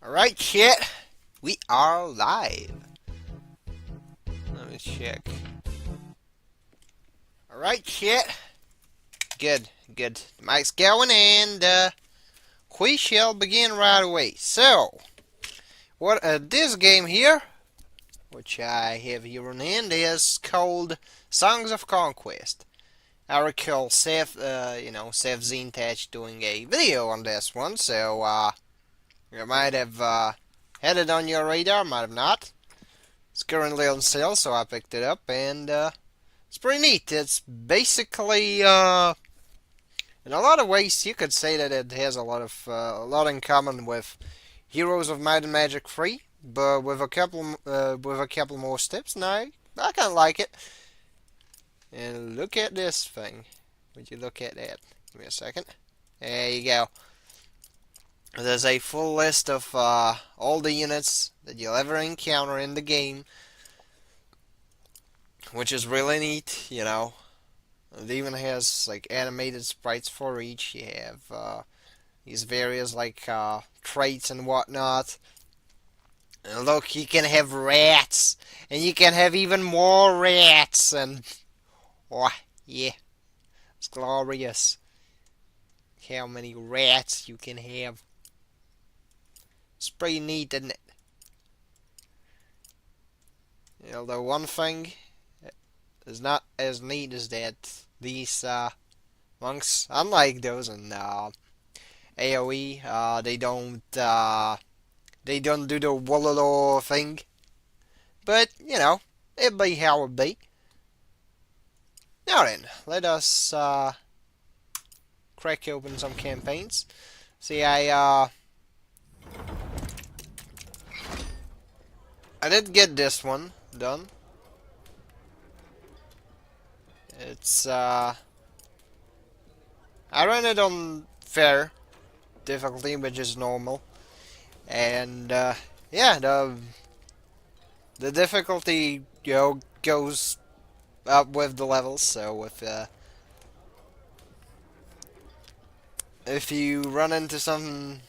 Alright, chat. We are live. Let me check. Alright, chat. Good, good. The mic's going and we shall begin right away. So, what this game here, which I have here on hand, is called Songs of Conquest. I recall Seth Zintach doing a video on this one, so you might have had it on your radar, might have not. It's currently on sale, so I picked it up, and it's pretty neat. It's basically, in a lot of ways, you could say that it has a lot in common with Heroes of Might and Magic 3, but with a couple more steps. And I kind of like it. And look at this thing. Would you look at that? Give me a second. There you go. There's a full list of all the units that you'll ever encounter in the game, which is really neat, you know. It even has like animated sprites for each. You have these various like traits and whatnot. And look, you can have rats, and you can have even more rats, and oh yeah, it's glorious. How many rats you can have. It's pretty neat, isn't it? You know, the one thing is not as neat as that these monks, unlike those in AoE, they don't do the Wololo thing. But you know, it be how it be. Now then, let us crack open some campaigns. See, I did get this one done. It's I ran it on fair difficulty, which is normal, and yeah, the difficulty, you know, goes up with the levels. So if you run into something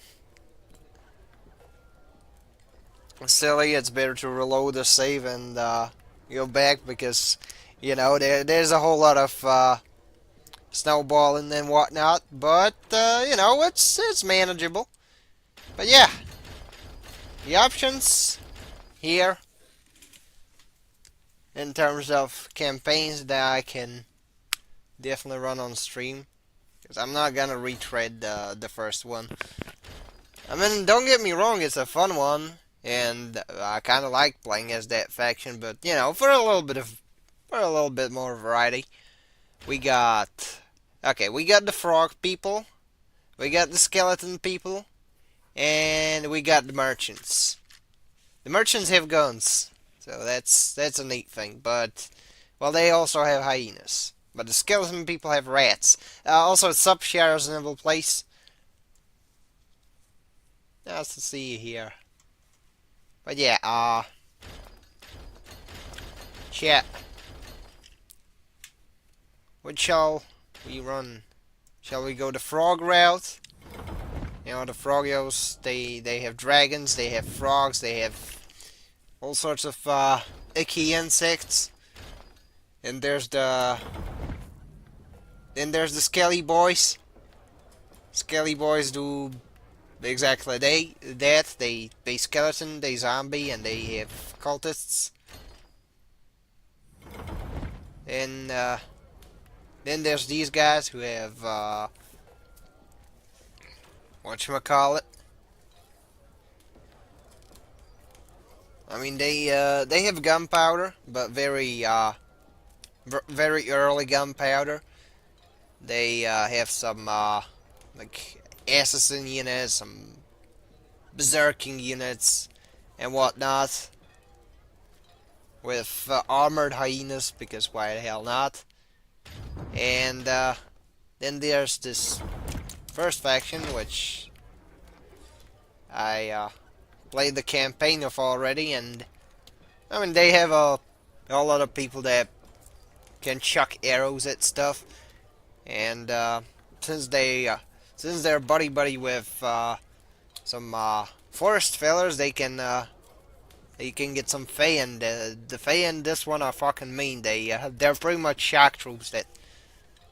silly, it's better to reload the save and go back, because you know there's a whole lot of snowballing and whatnot. But you know, it's manageable. But yeah, the options here in terms of campaigns that I can definitely run on stream, because I'm not gonna retread the first one. I mean, don't get me wrong, it's a fun one, and I kind of like playing as that faction. But you know, for a little bit more variety, we got we got the frog people, we got the skeleton people, and we got the merchants. The merchants have guns, so that's a neat thing. But well, they also have hyenas. But the skeleton people have rats. Also, Subshadows in a place. Nice to see you here. But yeah, chat. What shall we run? Shall we go the frog route? You know, the frogos, they have dragons, they have frogs, they have all sorts of icky insects. And there's the Skelly Boys. Skelly Boys do exactly that. They skeleton, they zombie, and they have cultists. And then there's these guys who have whatchamacallit. I mean, they have gunpowder, but very early gunpowder. They have some like assassin units, some berserking units, and whatnot, with armored hyenas, because why the hell not? And then there's this first faction, which I played the campaign of already, and I mean, they have a lot of people that can chuck arrows at stuff. And since they're buddy with some forest fellers, they can get some Fae, and the Fae in this one are fucking mean. They're pretty much shock troops that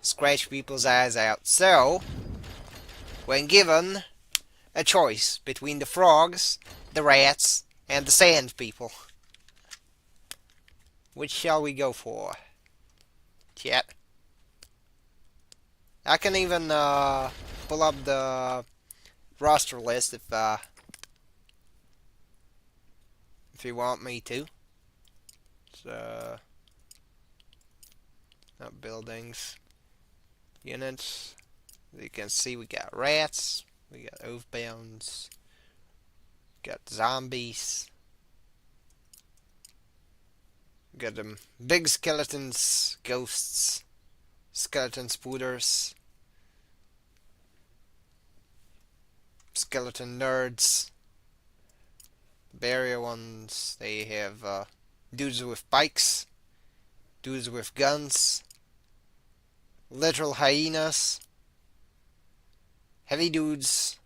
scratch people's eyes out. So, when given a choice between the frogs, the rats, and the sand people, which shall we go for? Chat. I can even pull up the roster list if you want me to. So, not buildings, units. You can see we got rats, we got oathbounds, got zombies, got them big skeletons, ghosts, skeleton spooters, skeleton nerds, barrier ones. They have dudes with bikes, dudes with guns, literal hyenas, heavy dudes,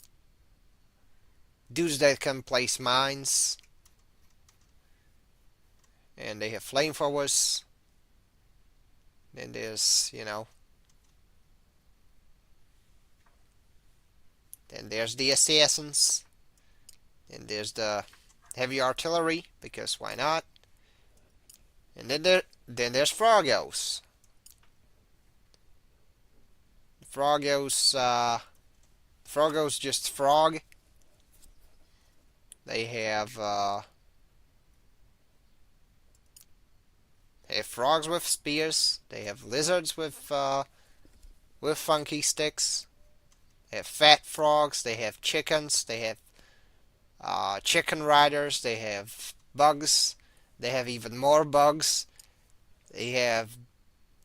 dudes that can place mines, and they have flamethrowers. Then there's, then there's the assassins. Then there's the heavy artillery, because why not? And then there's Frogos. Frogos just frog. They have frogs with spears. They have lizards with funky sticks. They have fat frogs. They have chickens. They have chicken riders. They have bugs. They have even more bugs. They have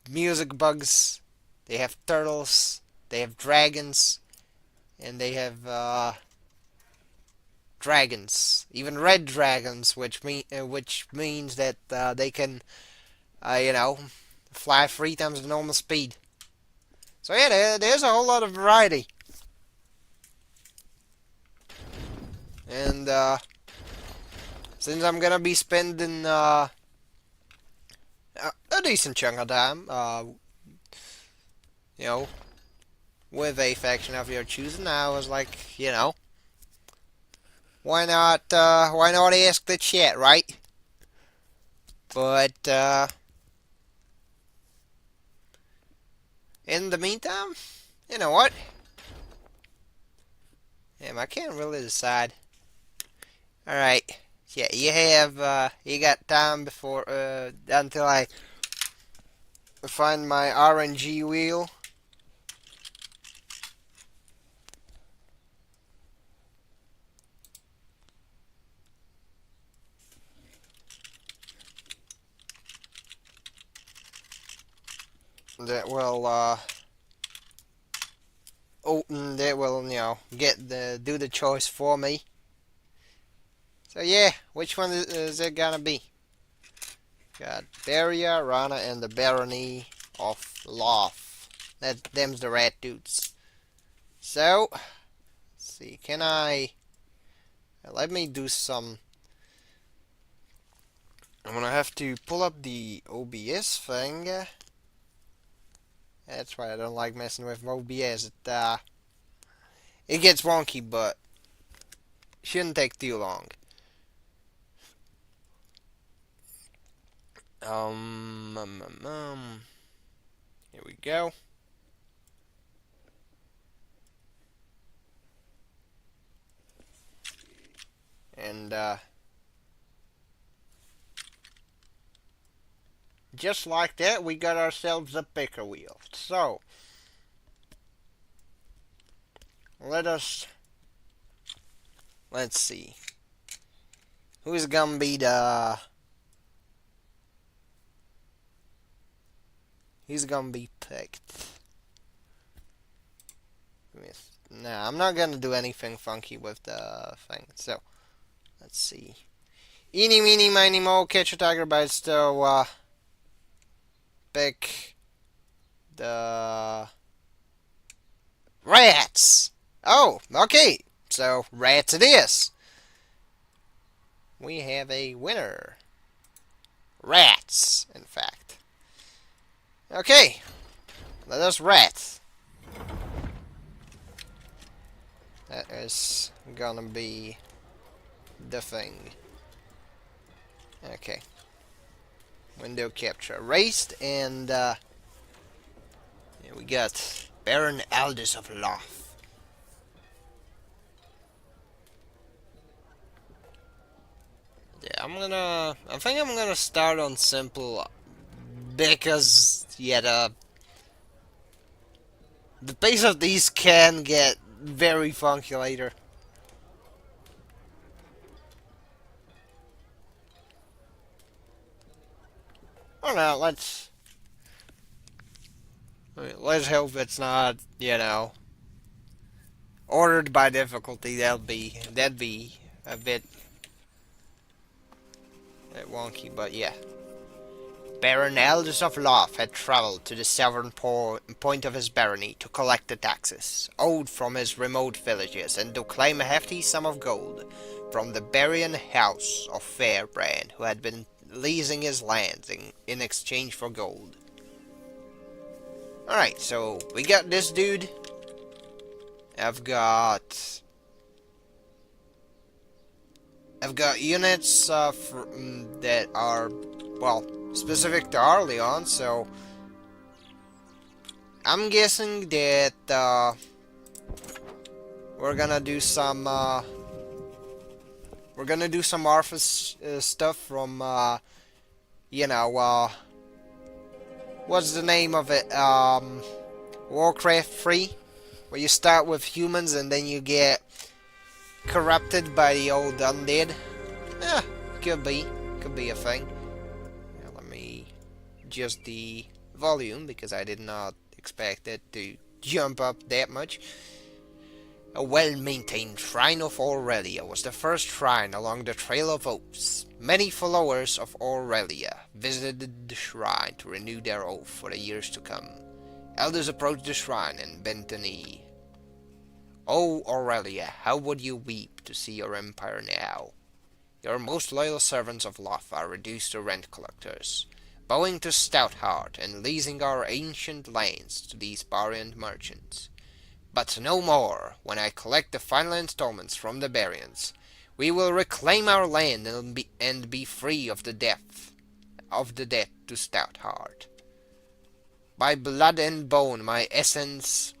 music bugs. They have turtles. They have dragons. And they have dragons. Even red dragons, which means that they can, fly 3 times the normal speed. So yeah, there's a whole lot of variety. And since I'm gonna be spending a decent chunk of time, with a faction of your choosing, I was like, why not ask the chat, right? But in the meantime, you know what? Damn, I can't really decide. Alright. Yeah, you got time before, until I find my RNG wheel. That will, do the choice for me. So yeah, which one is it gonna be? Got Beria, Rana, and the Barony of Loth. Them's the rat dudes. So, let's see, can I... Let me do some... I'm gonna have to pull up the OBS thing. That's why I don't like messing with OBS. It gets wonky, but shouldn't take too long. Here we go. And just like that, we got ourselves a picker wheel. So let's see. Who's gonna be the... He's gonna be picked. Nah, I'm not gonna do anything funky with the thing. So, let's see. Eeny, meeny, miny, mo, catch a tiger by its toe. Pick the rats. Oh, okay. So, rats it is. we have a winner. Rats, in fact. Okay, let us rats. That is gonna be the thing. Okay. Window capture erased, and we got Baron Aldous of Loth. Yeah, I think I'm gonna start on simple because the pace of these can get very funky later. Oh no, let's hope it's not, ordered by difficulty. That'd be a bit wonky, but yeah. Baron Aldous of Loth had travelled to the southern point of his barony to collect the taxes owed from his remote villages and to claim a hefty sum of gold from the Barian house of Fairbrand, who had been leasing his lands in exchange for gold. Alright, so we got this dude. I've got units that are, well, specific to Arleon, so I'm guessing that we're gonna do some Arthas stuff from what's the name of it? Warcraft 3, where you start with humans and then you get corrupted by the old undead. Yeah, could be a thing. Let me adjust the volume because I did not expect it to jump up that much. A well-maintained shrine of Aurelia was the first shrine along the Trail of Oaths. Many followers of Aurelia visited the shrine to renew their oath for the years to come. Elders approached the shrine and bent a knee. "O Aurelia, how would you weep to see your empire now? Your most loyal servants of Loth are reduced to rent collectors, bowing to Stoutheart and leasing our ancient lands to these Barian merchants. But no more. When I collect the final installments from the Barians, we will reclaim our land and be free of the debt to Stoutheart. By blood and bone, my essence,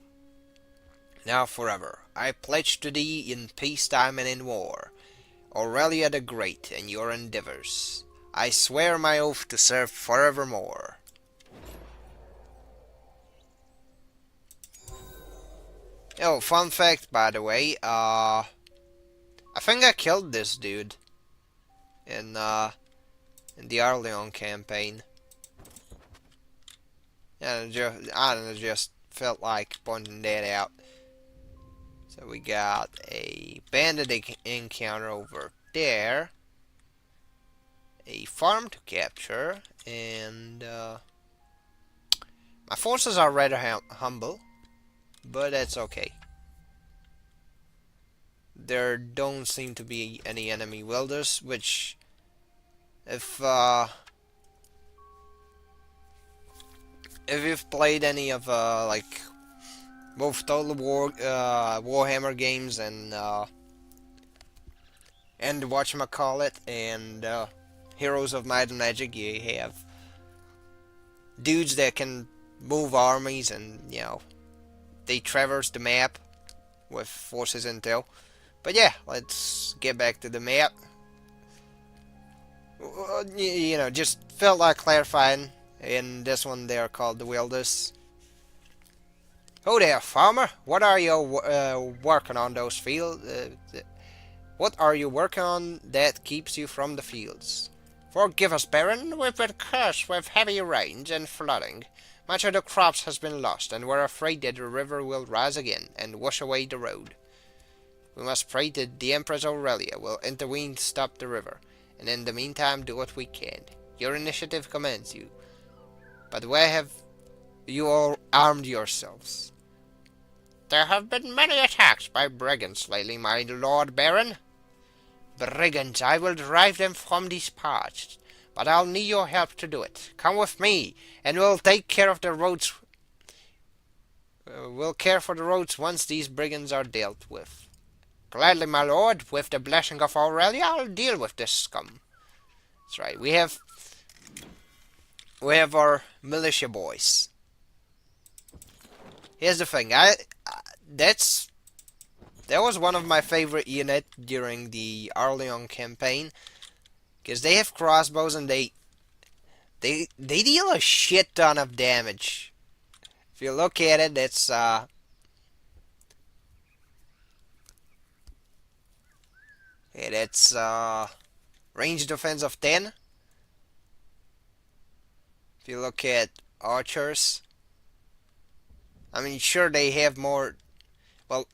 now forever, I pledge to thee in peacetime and in war, Aurelia the Great, and your endeavors. I swear my oath to serve forevermore." Oh, fun fact, by the way, I think I killed this dude in the Arleon campaign. And I don't know, just felt like pointing that out. So we got a bandit encounter over there, a farm to capture, and my forces are rather humble, but that's okay. There don't seem to be any enemy wielders, which, if you've played any of like both Total War, Warhammer games and whatchamacallit, and Heroes of Might and Magic, you have dudes that can move armies, and they traverse the map with forces intel. But yeah, let's get back to the map. Just felt like clarifying. In this one, they are called the Wielders. "Oh there, farmer! What are you working on those fields? What are you working on that keeps you from the fields?" "Forgive us, Baron. We've been cursed with heavy rains and flooding. Much of the crops has been lost, and we're afraid that the river will rise again and wash away the road. We must pray that the Empress Aurelia will intervene to stop the river, and in the meantime do what we can. Your initiative commands you. But where have you all armed yourselves?" "There have been many attacks by brigands lately, my Lord Baron." brigands. I will drive them from these parts. But I'll need your help to do it. Come with me, and we'll take care of the roads. We'll care for the roads once these brigands are dealt with. Gladly, my lord. With the blessing of Aurelia, I'll deal with this scum. That's right. We have our militia boys. Here's the thing. That was one of my favorite units during the Arleon campaign, because they have crossbows and they deal a shit ton of damage. If you look at it, it's range defense of 10. If you look at archers, I mean, sure, they have more. Well,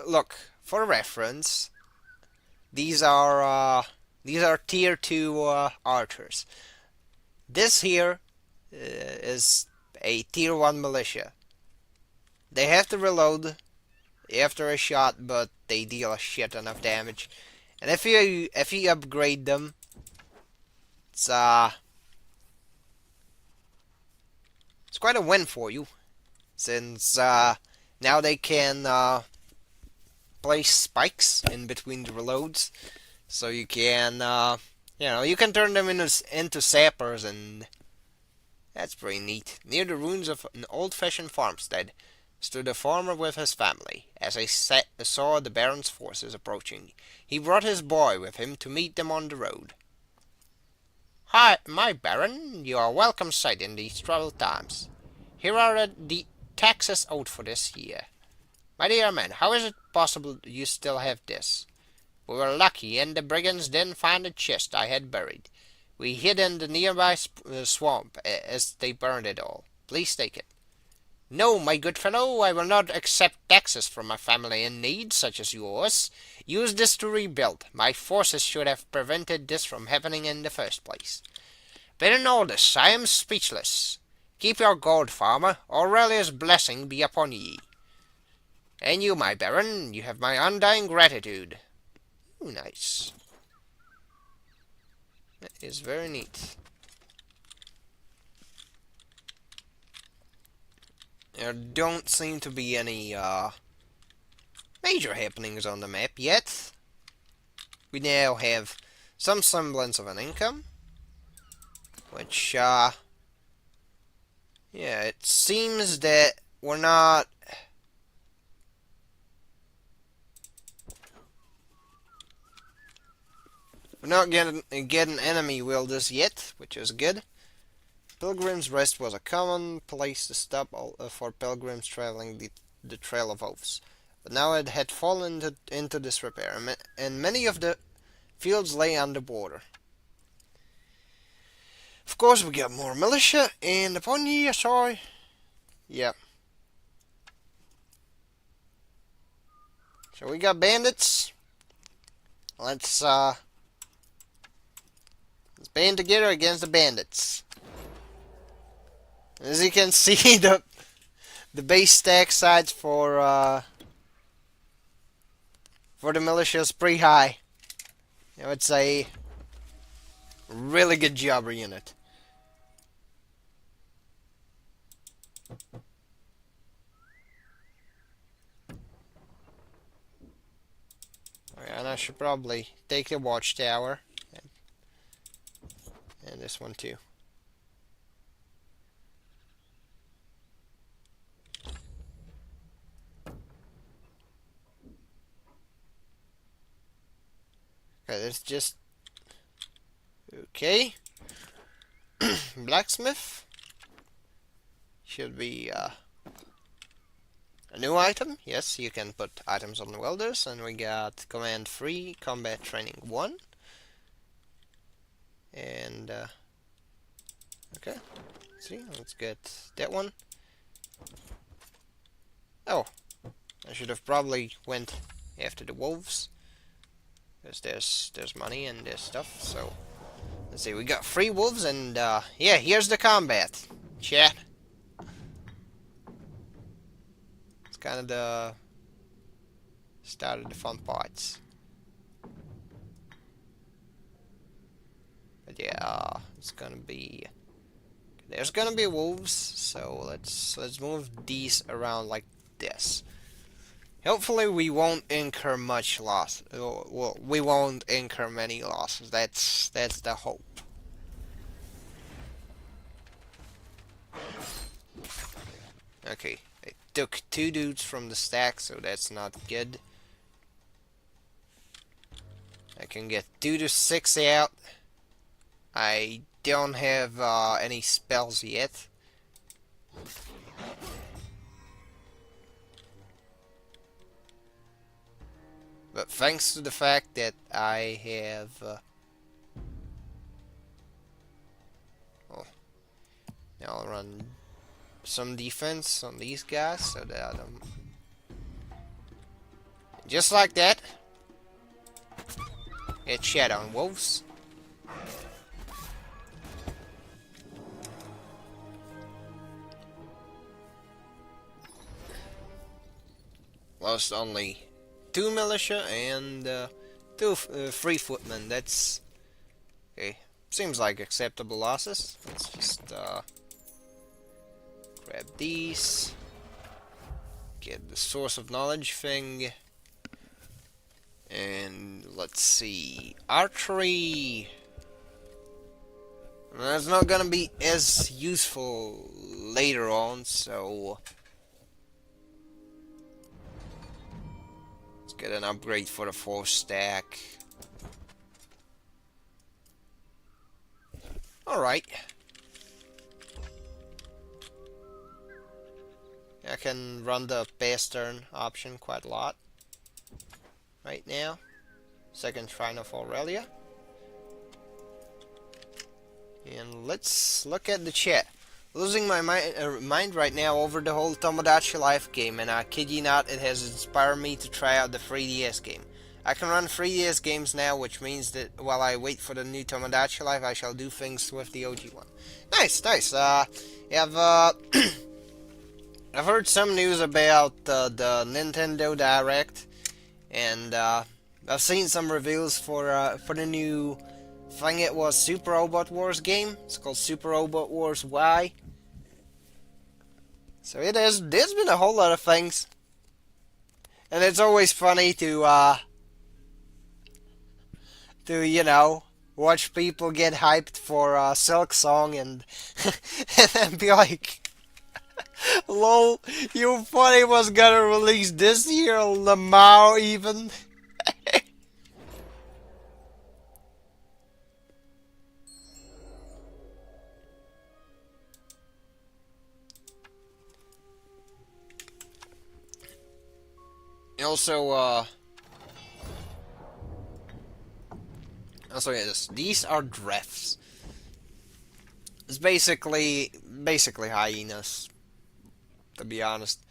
look, for reference, these are tier 2 archers. This here is a tier 1 militia. They have to reload after a shot, but they deal a shit ton of damage. And if you upgrade them, it's quite a win for you, since now they can place spikes in between the reloads, so you can you can turn them into sappers, and that's pretty neat. Near the ruins of an old-fashioned farmstead stood a farmer with his family. As he saw the Baron's forces approaching, he brought his boy with him to meet them on the road. "Hi, my Baron, you are a welcome sight in these troubled times. Here are the taxes owed for this year. My dear man, how is it possible you still have this? We were lucky, and the brigands didn't find the chest I had buried. We hid in the nearby swamp as they burned it all. Please take it." "No, my good fellow, I will not accept taxes from a family in need, such as yours. Use this to rebuild. My forces should have prevented this from happening in the first place. But in all this, I am speechless. Keep your gold, farmer. Aurelia's blessing be upon ye. And you, my Baron, you have my undying gratitude." Ooh, nice. That is very neat. There don't seem to be any major happenings on the map yet. We now have some semblance of an income, which it seems that we're not getting enemy wielders yet, which is good. Pilgrim's Rest was a common place to stop for pilgrims traveling the Trail of Oaths, but now it had fallen into disrepair, and many of the fields lay on the border. Of course, we got more militia, and upon ye, sorry. Yeah. So we got bandits. Let's band together against the bandits. As you can see, the base stack size for the militia is pretty high. I would say really good job unit. And I should probably take the watchtower and this one too. Okay, let's just blacksmith should be a new item. Yes, you can put items on the welders, and we got command 3, combat training 1, and okay, see, let's get that one. Oh, I should have probably went after the wolves, because there's money and there's stuff. So let's see, we got 3 wolves, and yeah, here's the combat, chat. It's kind of the start of the fun parts. But yeah, it's gonna be... There's gonna be wolves, so let's move these around like this. Hopefully we won't incur much loss. Well, we won't incur many losses. That's the hope. Okay, I took 2 dudes from the stack, so that's not good. I can get 2 to 6 out. I don't have any spells yet. But thanks to the fact that I have... oh, now I'll run some defense on these guys so that I don't... Just like that. Get shot on wolves. Lost only 2 militia and 2 free footmen. That's okay. Seems like acceptable losses. Let's just grab these. Get the source of knowledge thing. And let's see. Archery. That's not gonna be as useful later on, so let's get an upgrade for the 4 stack. Alright. I can run the past turn option quite a lot right now. Second Shrine of Aurelia. And let's look at the chat. Losing my mind right now over the whole Tomodachi Life game, and I kid you not, it has inspired me to try out the 3DS game. I can run 3DS games now, which means that while I wait for the new Tomodachi Life, I shall do things with the OG one. Nice, nice. I've heard some news about the Nintendo Direct, and I've seen some reveals for the new thing. It was Super Robot Wars game. It's called Super Robot Wars Y. So there's been a whole lot of things, and it's always funny to you know, watch people get hyped for Silk Song and and then be like, lol, you thought it was gonna release this year, Lamau even? Also, yes, these are drafts. It's basically hyenas, to be honest.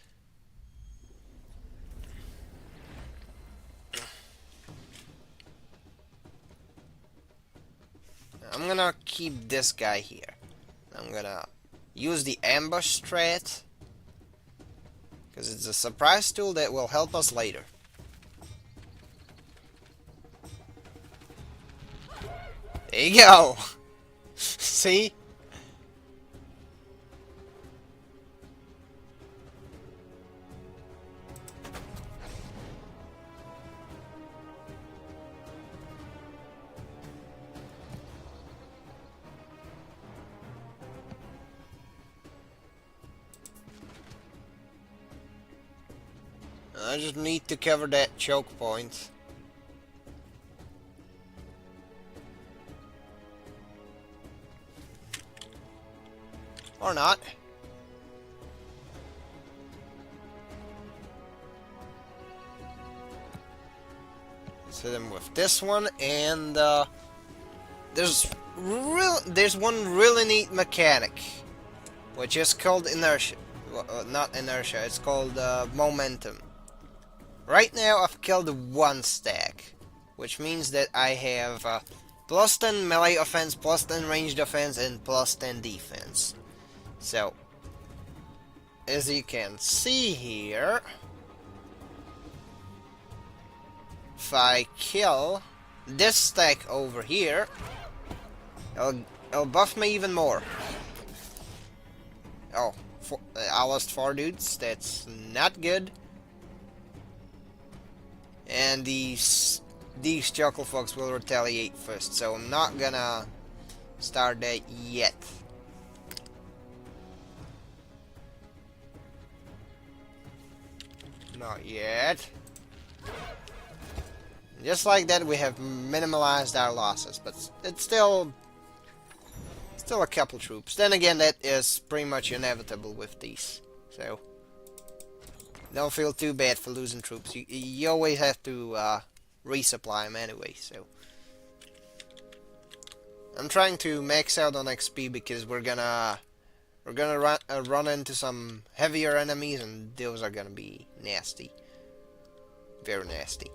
I'm gonna keep this guy here. I'm gonna use the ambush strat, because it's a surprise tool that will help us later. There you go! See? I just need to cover that choke point. Or not. Let's hit him with this one, and there's one really neat mechanic, which is called inertia. Well, not inertia, it's called momentum. Right now I've killed 1 stack, which means that I have plus 10 melee offense, plus 10 ranged offense, and plus 10 defense. So, as you can see here, if I kill this stack over here, It'll buff me even more. Oh, I lost 4 dudes. That's not good. And these chuckle folks will retaliate first, so I'm not gonna start that yet. Not yet. Just like that, we have minimalized our losses, but it's still a couple troops. Then again, that is pretty much inevitable with these, so don't feel too bad for losing troops. You always have to resupply them anyway. So I'm trying to max out on XP because we're gonna run into some heavier enemies, and those are gonna be nasty, very nasty.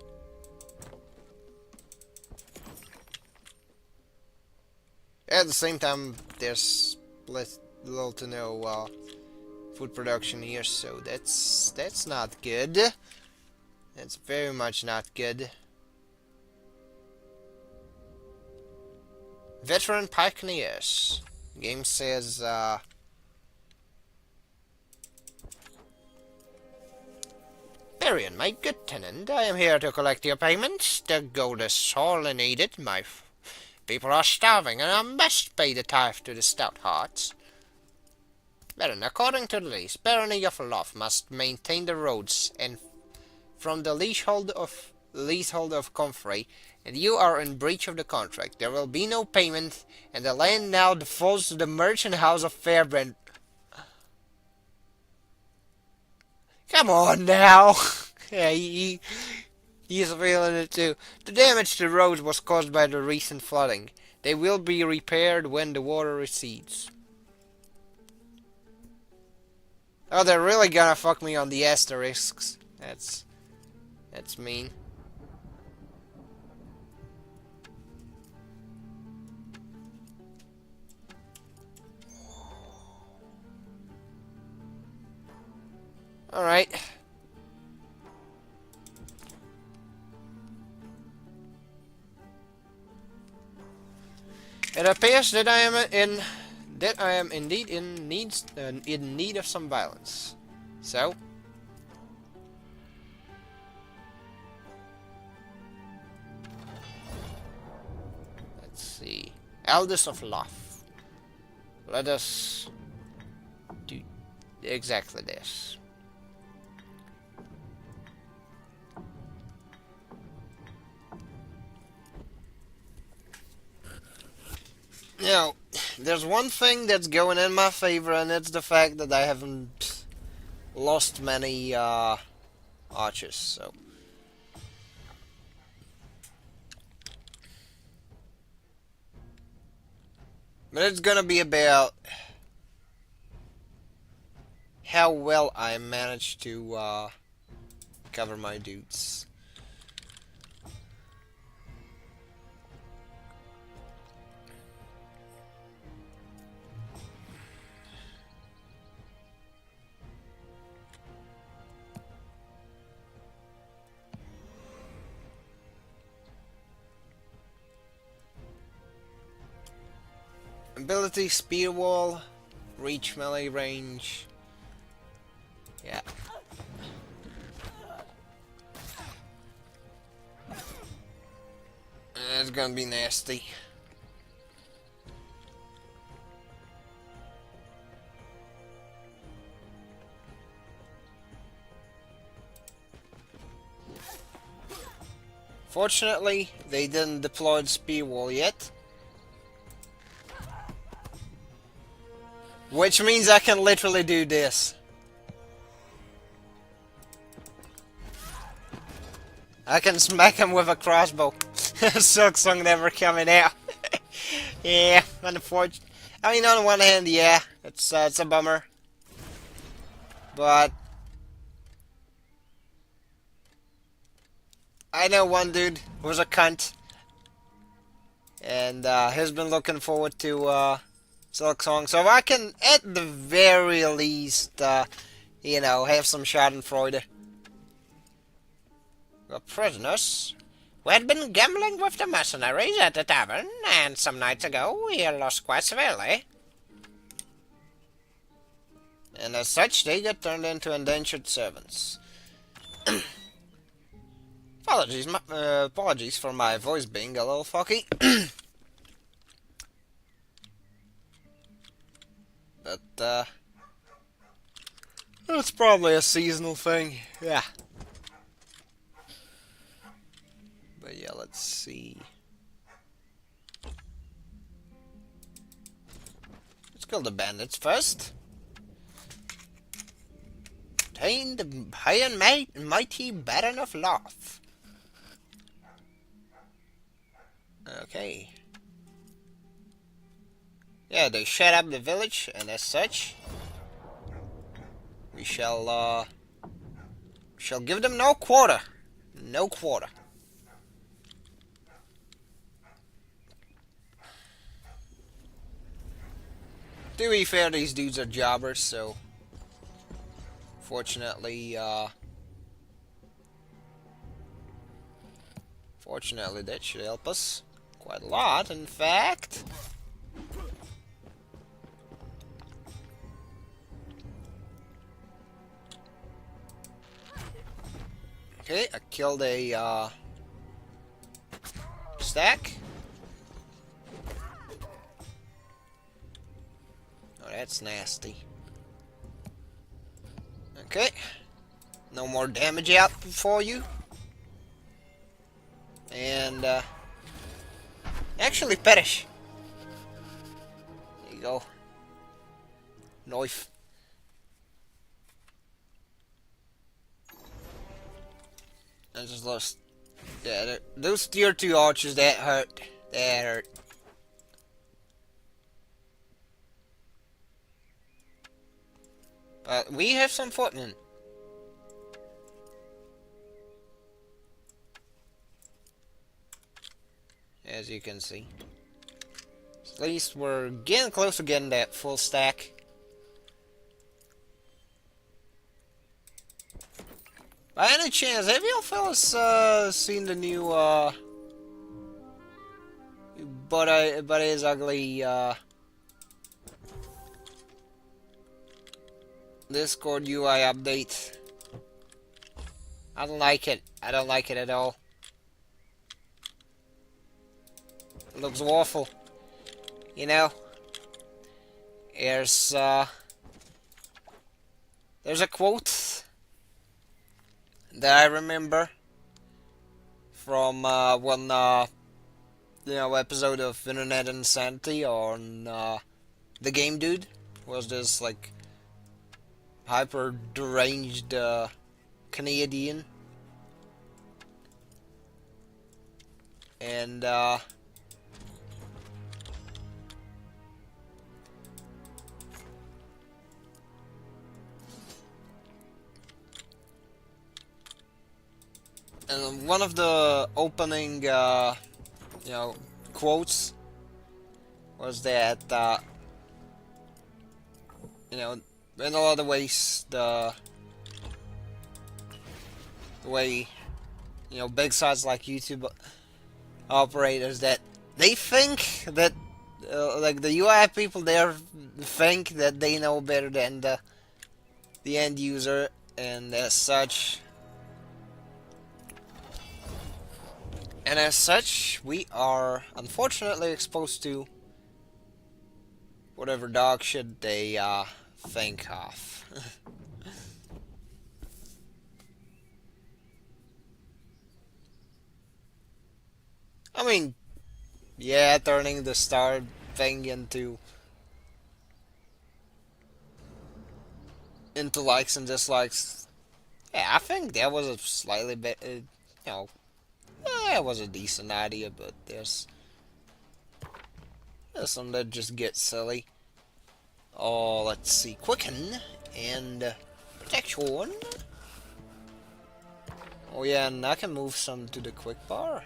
At the same time, there's little to no food production here, so that's not good. That's very much not good. Veteran Pioneers. Game says Varian, my good tenant, I am here to collect your payments. The gold is sorely needed. My people are starving, and I must pay the tithe to the stout hearts. Baron, according to the lease, Barony of Love must maintain the roads and from the leasehold of Comfrey, and you are in breach of the contract. There will be no payment, and the land now defaults to the merchant house of Fairbrand. Come on now! Yeah, he's feeling it too. The damage to roads was caused by the recent flooding. They will be repaired when the water recedes. Oh, they're really gonna fuck me on the asterisks. That's mean. Alright. It appears that I am indeed in need of some violence. So let's see. Elders of Love. Let us do exactly this. Now, there's one thing that's going in my favor, and it's the fact that I haven't lost many archers, so. But it's gonna be about how well I manage to cover my dudes. Ability, spear wall, reach melee range. Yeah. It's gonna be nasty. Fortunately, they didn't deploy the spear wall yet. Which means I can literally do this. I can smack him with a crossbow. Silksong never coming out. Yeah, unfortunate. I mean, on one hand, yeah, it's a bummer. But I know one dude who's a cunt, and he's been looking forward to Silksong. So if I can, at the very least, you know, have some Schadenfreude. Prisoners? We had been gambling with the mercenaries at the tavern, and some nights ago we had lost quite severely. And as such, they got turned into indentured servants. Apologies for my voice being a little foggy. But, it's probably a seasonal thing. Yeah. But yeah, let's see. Let's kill the bandits first. Obtain the high and mighty Baron of Loth. Okay. Yeah, they shut up the village, and as such, we shall give them no quarter. No quarter. To be fair, these dudes are jobbers, so fortunately, that should help us quite a lot, in fact. Okay, I killed a stack. Oh, that's nasty. Okay, no more damage out for you. And actually perish. There you go. Knife. I just lost. Yeah, those tier 2 archers, that hurt. That hurt. But we have some footmen. As you can see. At least we're getting close to getting that full stack. By any chance, have you fellas seen the new but is ugly Discord UI update? I don't like it. I don't like it at all. It looks awful. You know? There's a quote that I remember from one episode of Internet Insanity on The Game Dude. Was this like hyper deranged Canadian, and one of the opening quotes was that in a lot of ways the way big sites like YouTube operators, that they think that like the UI people there think that they know better than the end user, and as such we are unfortunately exposed to whatever dog shit they think of. I mean, yeah, turning the star thing into likes and dislikes. Yeah, I think that was a slightly bit, that was a decent idea, but there's some that just get silly. Oh, let's see, quicken and protection. Oh yeah, and I can move some to the quick bar.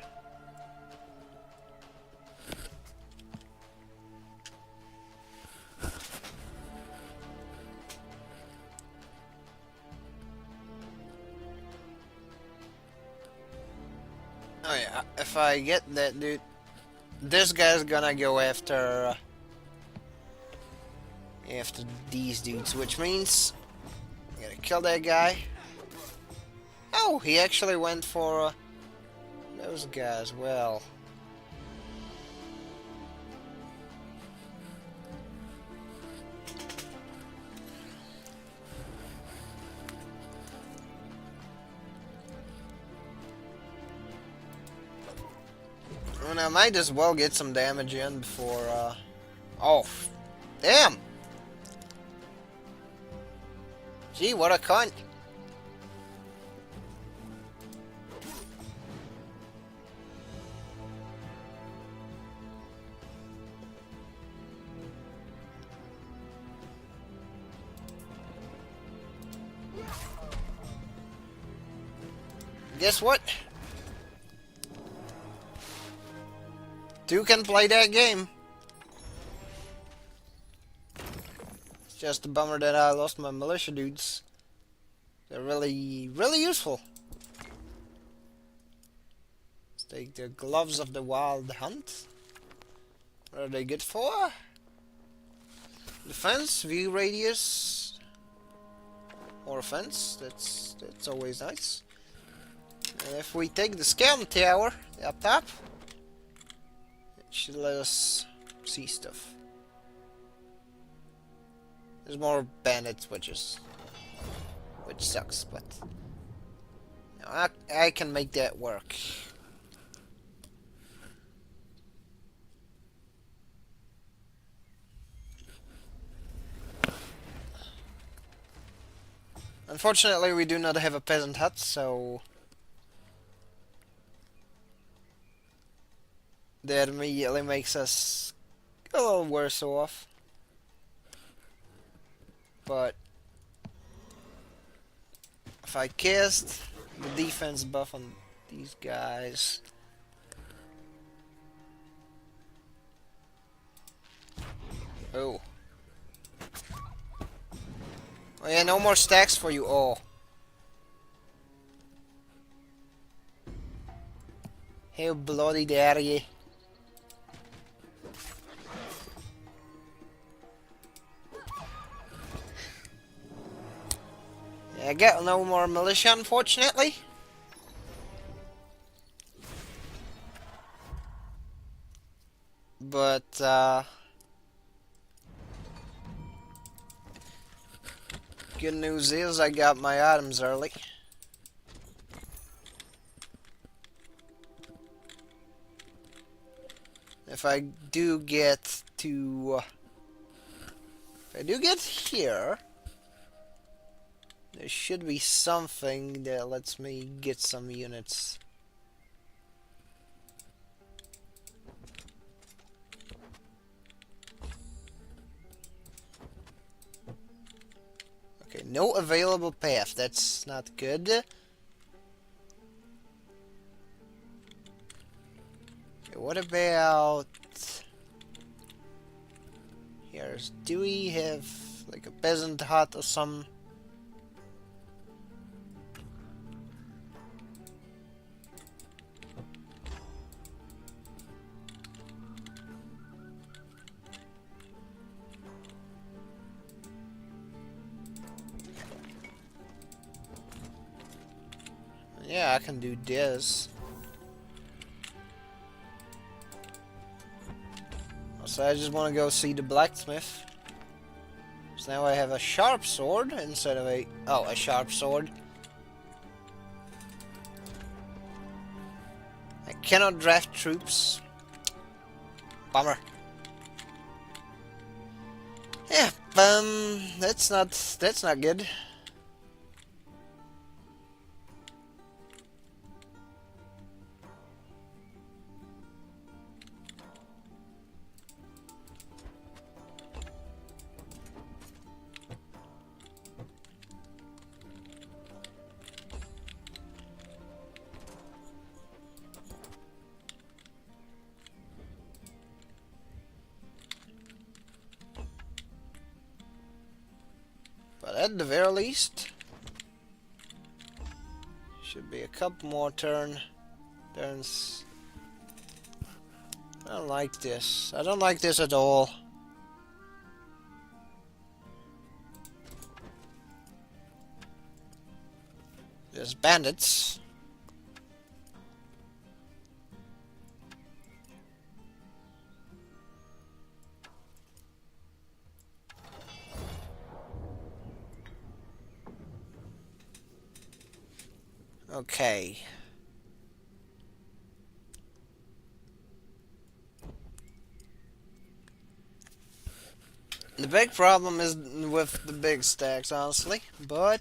Oh yeah, if I get that dude, this guy's gonna go after these dudes, which means I gotta kill that guy. Oh, he actually went for those guys. Well, and I might as well get some damage in before. Oh, damn! Gee, what a cunt! Guess what? Two can play that game. It's just a bummer that I lost my militia dudes. They're really, really useful. Let's take the gloves of the wild hunt. What are they good for? Defense, view radius, or offense. That's always nice. And if we take the scout tower up top, it should let us see stuff. There's more bandits, which sucks, but you know, I can make that work. Unfortunately, we do not have a peasant hut, so that immediately makes us a little worse off. But if I cast the defense buff on these guys, oh yeah, no more stacks for you all. How bloody dare you? I got no more militia, unfortunately. But, good news is I got my items early. If I do get to... if I do get here, there should be something that lets me get some units. Okay, no available path. That's not good. Okay, what about... here's... do we have like a peasant hut or some... yeah, I can do this. So I just want to go see the blacksmith. So now I have a sharp sword instead of a... oh, a sharp sword. I cannot draft troops. Bummer. Yeah, that's not good. But at the very least, should be a couple more turn There's... I don't like this. I don't like this at all. There's bandits. Okay. The big problem is with the big stacks, honestly. But,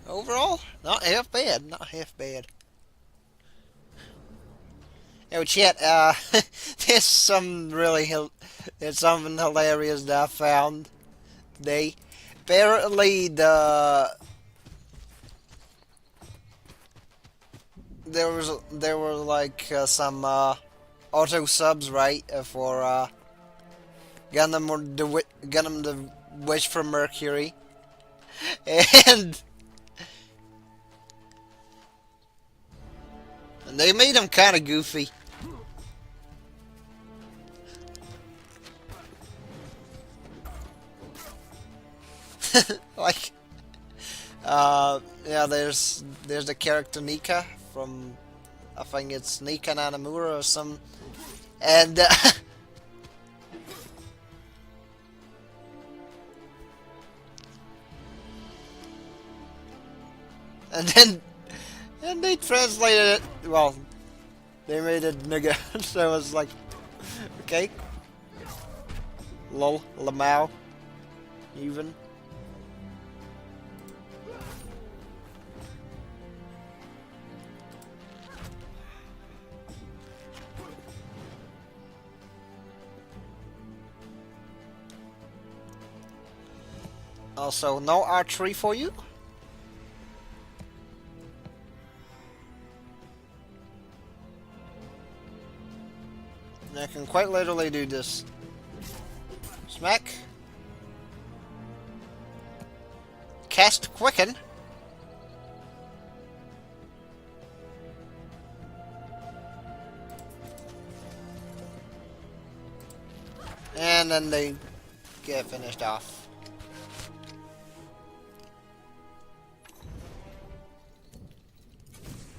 overall, not half bad. Not half bad. Oh, chat, there's some there's something hilarious that I found today. Apparently, there were like some auto subs, right, for Gundam the Wish from Mercury, and they made him kind of goofy. Like, yeah, there's the character Nika from, I think it's Nika Nanamura or some, and and they translated it. Well, they made it nigga, so I was like, okay, lol, lamau, even. Also, no archery for you. And I can quite literally do this. Smack. Cast Quicken. And then they get finished off.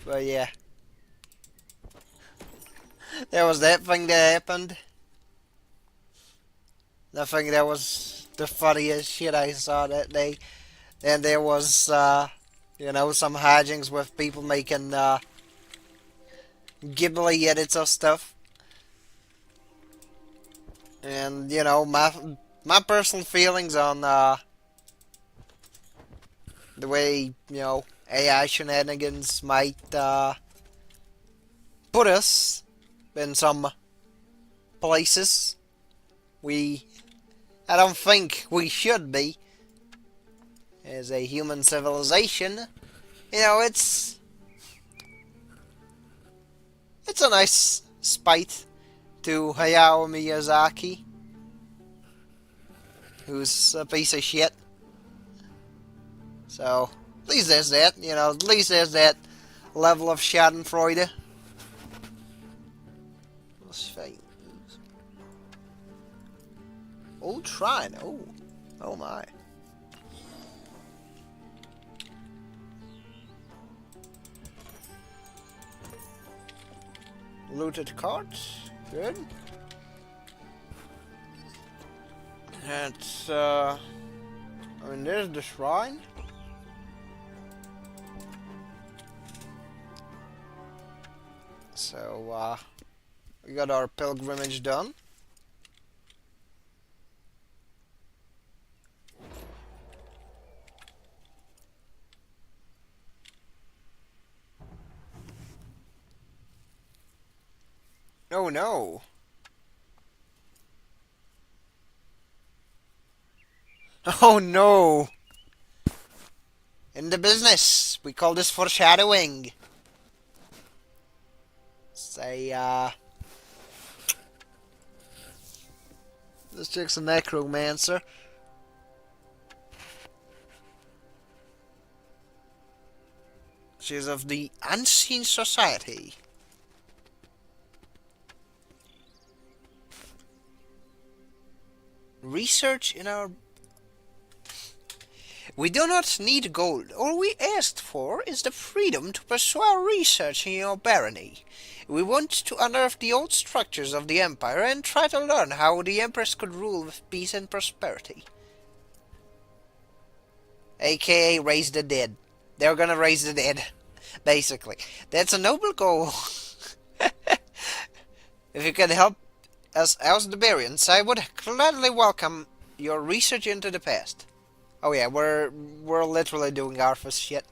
But yeah. There was that thing that happened. I think that was the funniest shit I saw that day. And there was, you know, some hijinks with people making Ghibli edits of stuff. And, you know, my personal feelings on the way, you know, AI shenanigans might put us in some places I don't think we should be as a human civilization. You know, it's a nice spite to Hayao Miyazaki, who's a piece of shit. So, at least there's that, you know, at least there's that level of schadenfreude. Old shrine, oh my. Looted cards, good. That's, I mean, there's the shrine. So, we got our pilgrimage done. Oh no. Oh no. In the business, we call this foreshadowing. Say, this chick's a necromancer. She's of the Unseen Society. Research in our... We do not need gold. All we asked for is the freedom to pursue our research in your barony. We want to unearth the old structures of the Empire and try to learn how the Empress could rule with peace and prosperity. AKA raise the dead. They're gonna raise the dead. Basically. That's a noble goal. If you can help us oust the Barians, I would gladly welcome your research into the past. Oh yeah, we're literally doing Arthur's shit.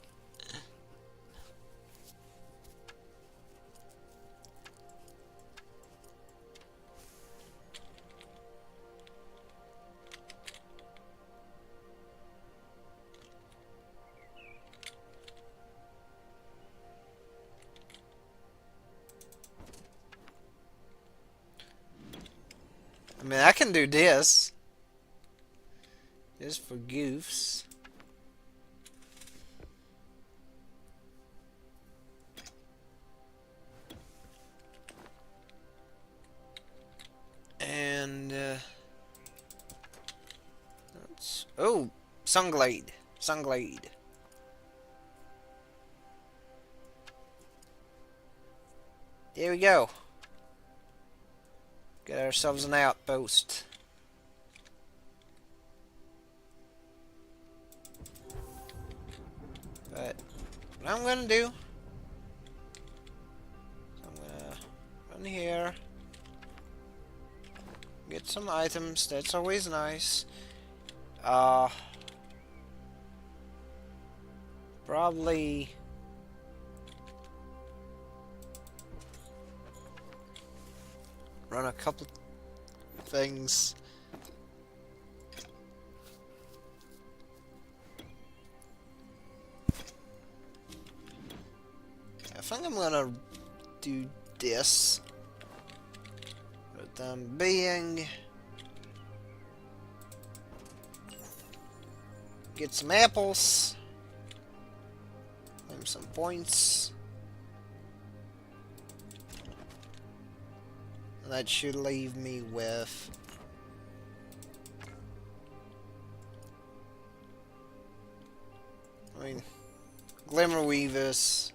I mean, I can do this. Just for goofs. And, that's... Oh! Sunglade. Sunglade. There we go. Get ourselves an outpost. But what I'm gonna do, I'm gonna run here, get some items. That's always nice. Probably run a couple things. I think I'm gonna do this for the time being. Get some apples. Claim some points. And that should leave me with... I mean, Glimmerweave is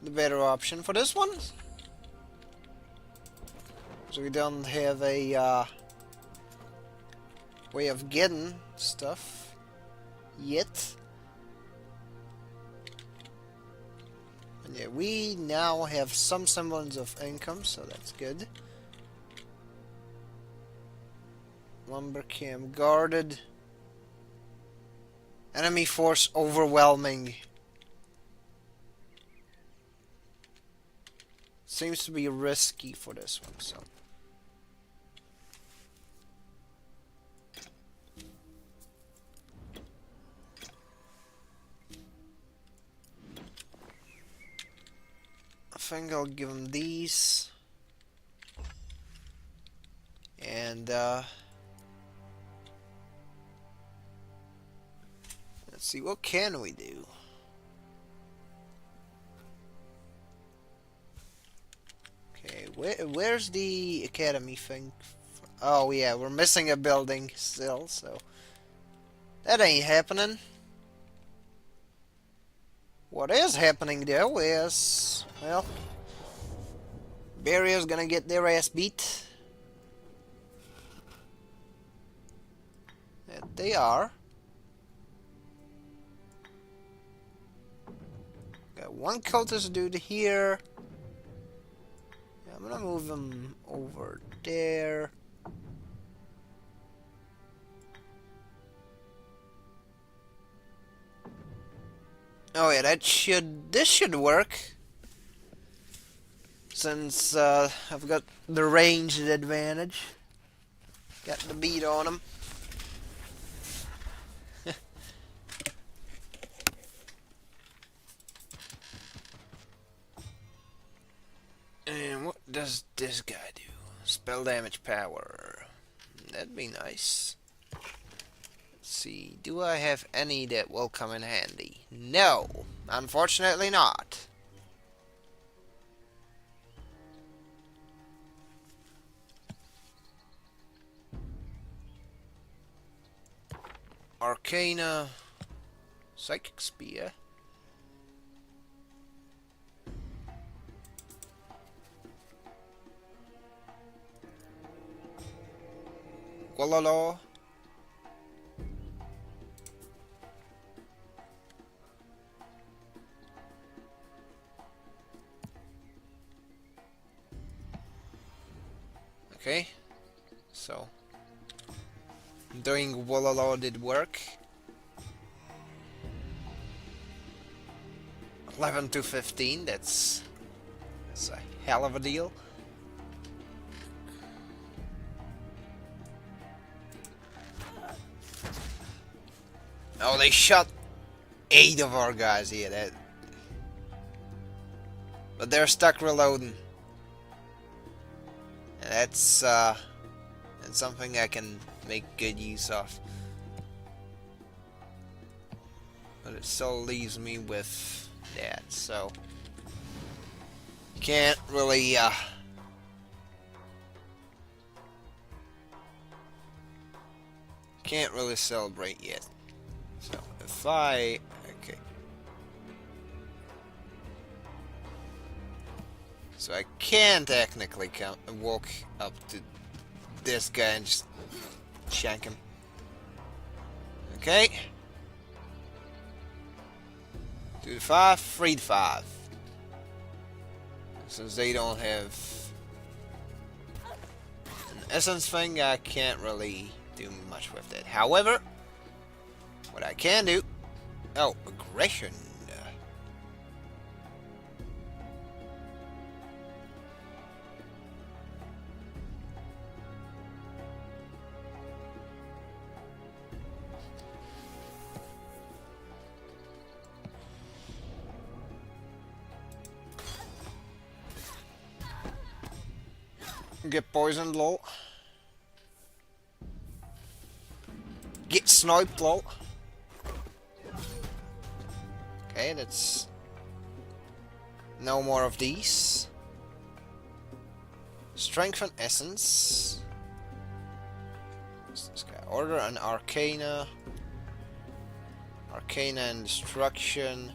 the better option for this one. So we don't have a way of getting stuff yet. And yeah, we now have some semblance of income, so that's good. Lumber camp guarded. Enemy force overwhelming. Seems to be risky for this one, so. I think I'll give him these. And, let's see, what can we do? Okay, where's the academy thing? Oh yeah, we're missing a building still, so that ain't happening. What is happening though is, well, Barrier's gonna get their ass beat. Yeah, they are. Got one cultist dude here. Yeah, I'm gonna move him over there. Oh yeah, this should work. Since I've got the ranged advantage. Got the beat on him. And what does this guy do? Spell damage power. That'd be nice. Let's see. Do I have any that will come in handy? No, unfortunately not. Arcana, Psychic Spear. Gualala. Okay, so doing Gualala did work. 11 to 15, that's a hell of a deal. Oh, they shot 8 of our guys here. But they're stuck reloading. And that's something I can make good use of. But it still leaves me with that, so can't really celebrate yet. So if I okay. So I can technically walk up to this guy and just shank him. Okay. 2 to 5, 3 to 5. Since they don't have an essence thing, I can't really do much with it. However, what I can do... Oh, aggression. Get poisoned, lol. Get sniped, lol. Okay, that's... No more of these. Strengthen essence. What's this guy? Order an Arcana. Arcana and Destruction.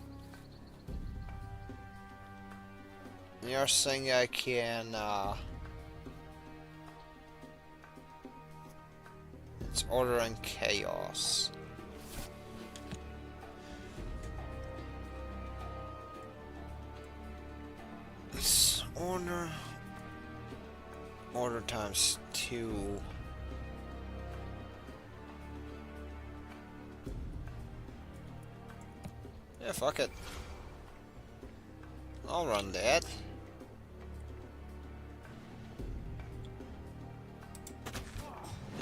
You're saying I can... It's Order and Chaos. It's Order times 2. Yeah, fuck it. I'll run that.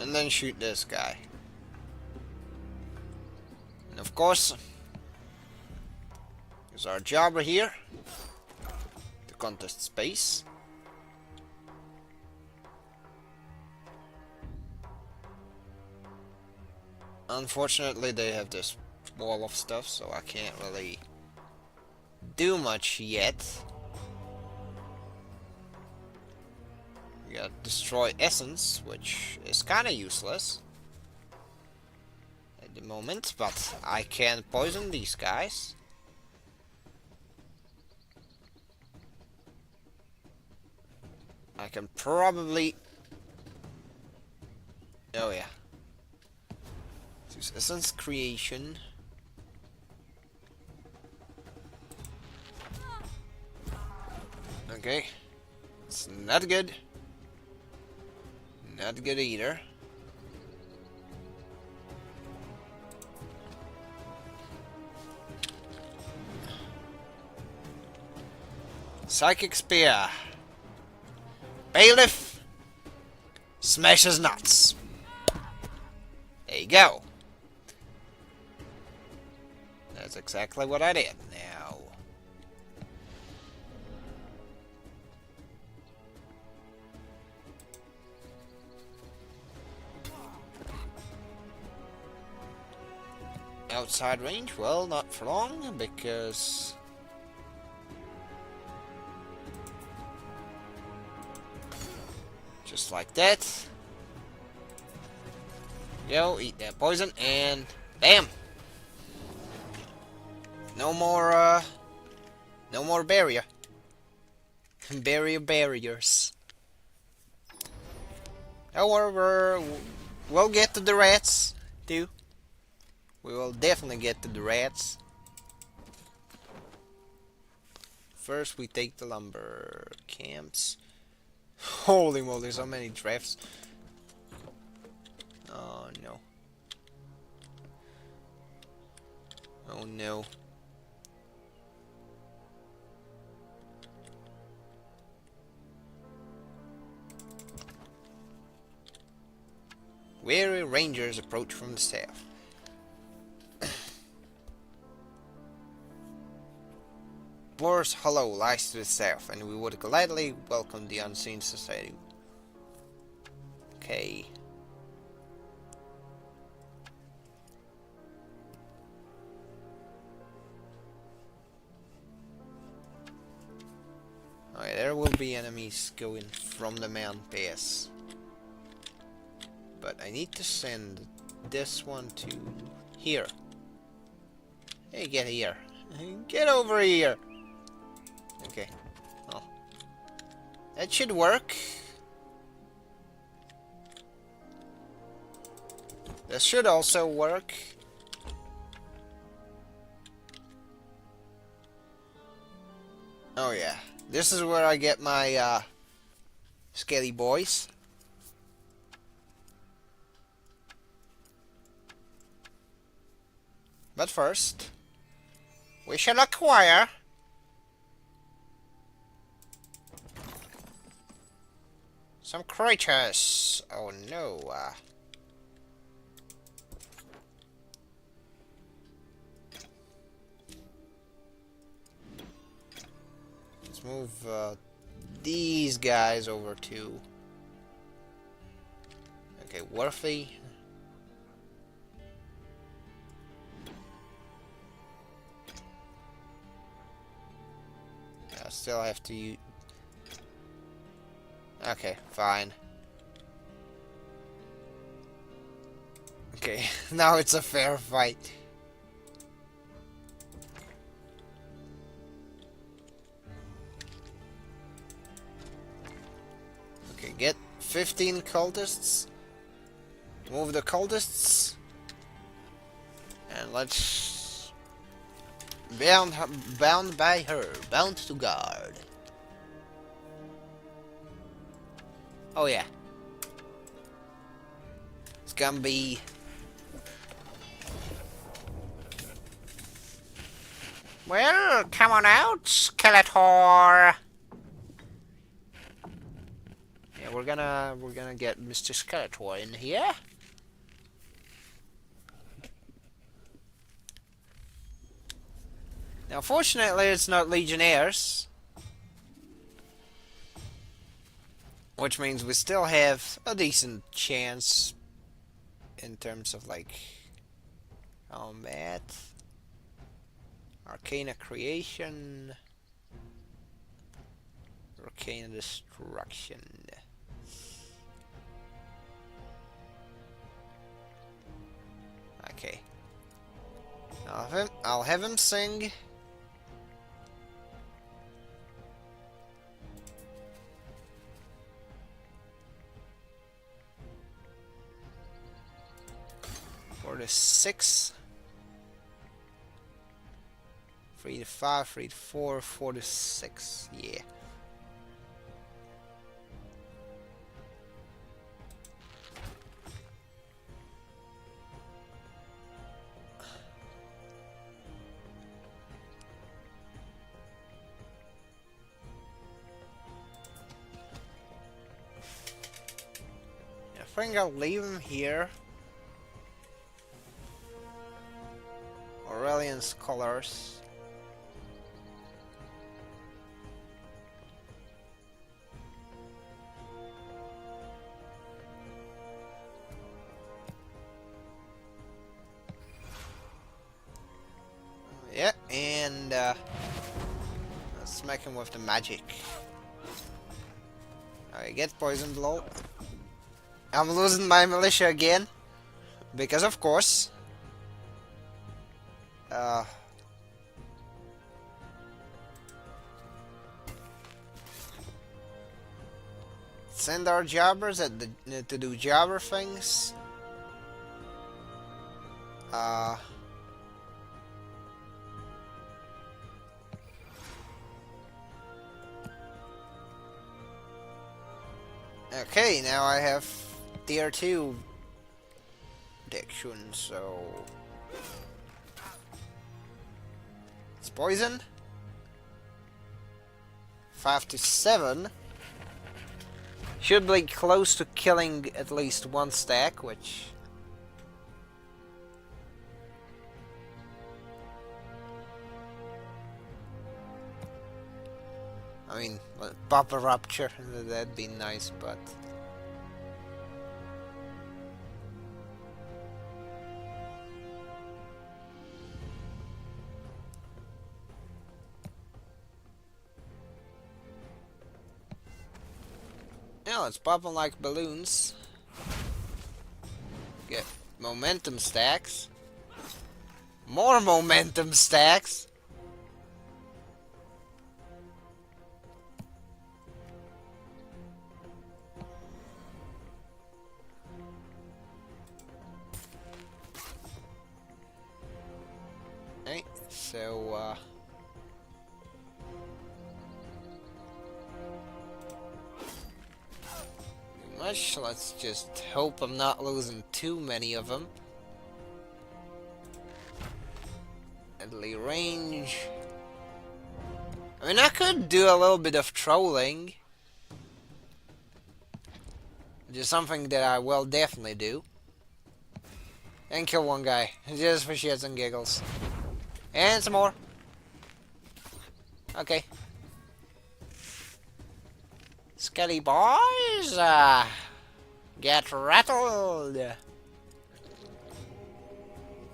And then shoot this guy. And of course, there's our jobber here to contest space. Unfortunately, they have this wall of stuff, so I can't really do much yet. We got Destroy Essence, which is kinda useless at the moment, but I can poison these guys. I can probably... Oh yeah. Use Essence Creation. Okay. It's not good. Not good either. Psychic Spear. Bailiff smashes nuts. There you go. That's exactly what I did. Now, outside range? Well, not for long, because... just like that. Go, eat that poison, and... bam! No more barrier. Barriers. However, we'll get to the rats, too. We will definitely get to the rats. First, we take the lumber camps. Holy moly, so many drafts. Oh no. Oh no. Weary rangers approach from the south. Boar's Hollow lies to the south, and we would gladly welcome the Unseen Society. Okay. Alright, there will be enemies going from the mountain pass. But I need to send this one to here. Hey, get here. Get over here. Okay. Oh. That should work. This should also work. Oh yeah. This is where I get my scaly boys. But first, we shall acquire some creatures. Oh no. Let's move these guys over to... okay, worthy. I still have to use... okay, fine. Okay, now it's a fair fight. Okay, get 15 cultists. Move the cultists. And let's... bound by her. Bound to guard. Oh yeah. It's gonna be... well, come on out, Skeletor. Yeah, we're gonna get Mr. Skeletor in here. Now, fortunately, it's not Legionnaires. Which means we still have a decent chance in terms of, like, combat. Arcana Creation. Arcana Destruction. Okay. I'll have him sing. For the 6. 3 to 5, 3 to 4, 4 to 6. Yeah. I think I'll leave him here. Aurelian's colors. Yeah, and let's smack him with the magic. I get poisoned, lol. I'm losing my militia again. Because of course. Send our jobbers to do jobber things. Okay, now I have tier 2 protection, so it's poison. 5 to 7. Should be close to killing at least one stack, which I mean, pop a rupture, that'd be nice, but yeah, let's pop them like balloons. Get momentum stacks. More momentum stacks. Okay, so much. Let's just hope I'm not losing too many of them. Deadly range. I mean, I could do a little bit of trolling. Which is something that I will definitely do. And kill one guy. Just for shits and giggles. And some more. Okay. Skelly boys, get rattled.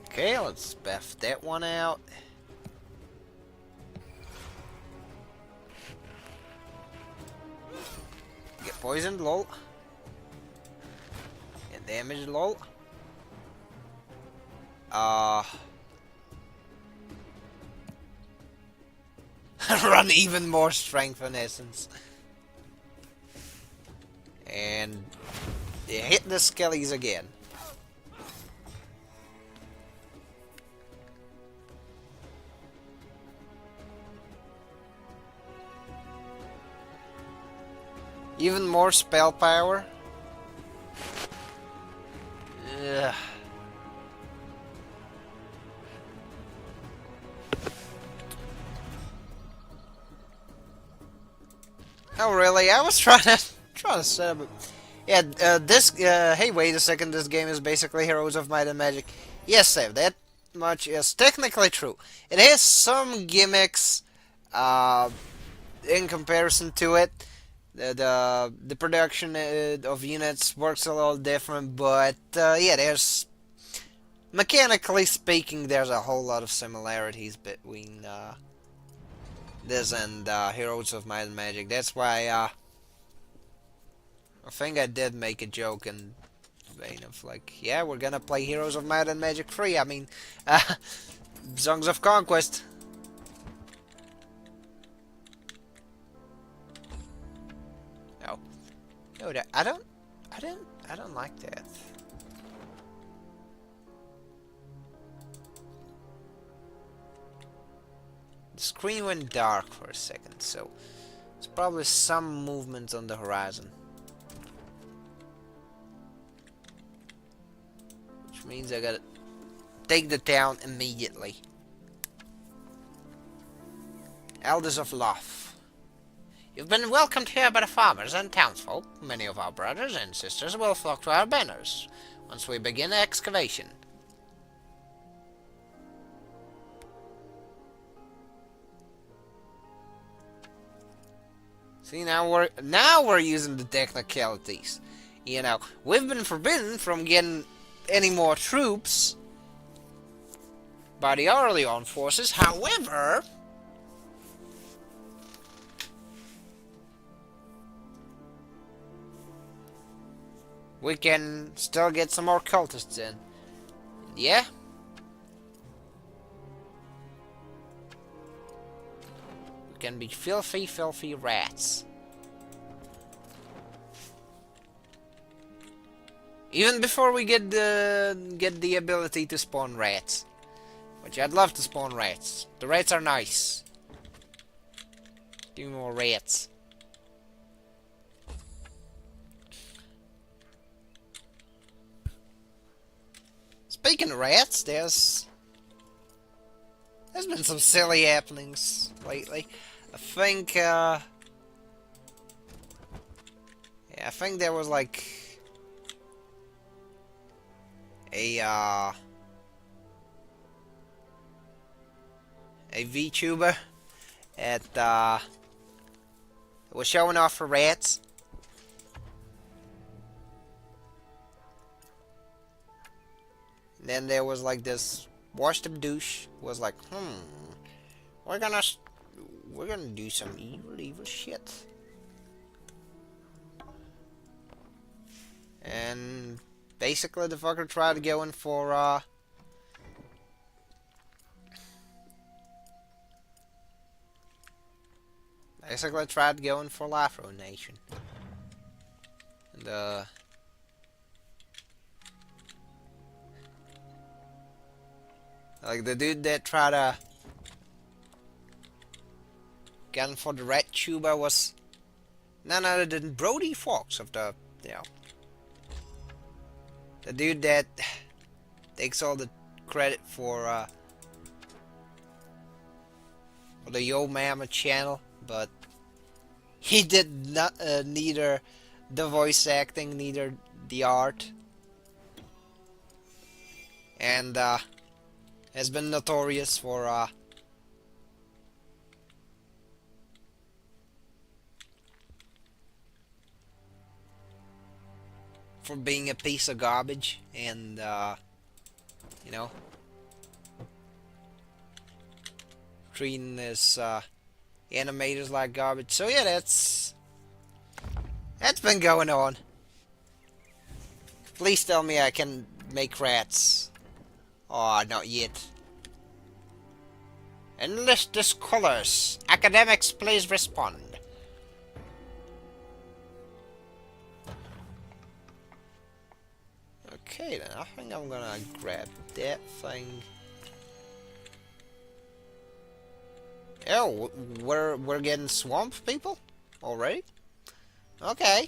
Okay, let's buff that one out. Get poisoned, lol. Get damaged, lol. Run even more strength and essence. And hit the skellies again. Even more spell power. Ugh. Oh really? I was trying to set up. Yeah, hey, wait a second. This game is basically Heroes of Might and Magic. Yes, Save. That much is technically true. It has some gimmicks, in comparison to it. The production of units works a little different, but yeah, there's mechanically speaking, there's a whole lot of similarities between this and Heroes of Might and Magic. That's why I think I did make a joke in vein of like, yeah, we're gonna play Heroes of Might and Magic 3. I mean, Songs of Conquest. No, no, I don't like that. The screen went dark for a second, so there's probably some movement on the horizon. Which means I gotta take the town immediately. Elders of Loth. You've been welcomed here by the farmers and townsfolk. Many of our brothers and sisters will flock to our banners once we begin the excavation. See, now we're using the technicalities. You know, we've been forbidden from getting any more troops by the early on forces. However, we can still get some more cultists in. Yeah? We can be filthy, filthy rats. Even before we get the ability to spawn rats. Which I'd love to spawn rats. The rats are nice. Give me more rats. Speaking of rats, there's been some silly happenings lately. I think yeah, I think there was like a VTuber at was showing off for rats. And then there was like this washed up douche was like, we're gonna do some evil shit. And basically the fucker tried going for basically tried going for Lafro Nation. And like the dude that tried to get for the red tuber was none other than Brody Fox of the, you know, the dude that takes all the credit for the Yo Mama channel, but he did not neither the voice acting, neither the art, and has been notorious for being a piece of garbage and you know, treating his animators like garbage. So yeah, that's been going on. Please tell me I can make rats. Oh, not yet. Enlist colors. Academics, please respond. Okay then, I think I'm gonna grab that thing. Oh, we're getting swamp people already? Okay.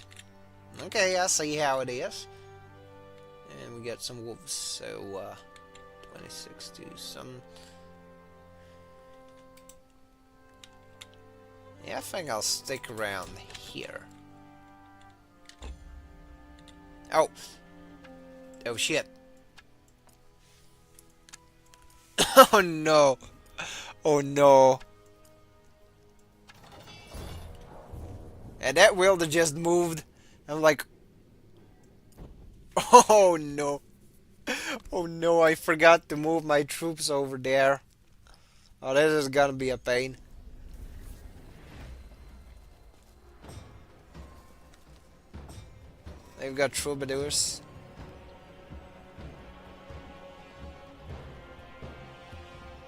Okay, I see how it is. And we got some wolves, so 26 to some. Yeah, I think I'll stick around here. Oh. Oh shit. Oh no. Oh no. And that wielder just moved. I'm like, oh no. Oh no, I forgot to move my troops over there. Oh, this is gonna be a pain. They've got troubadours.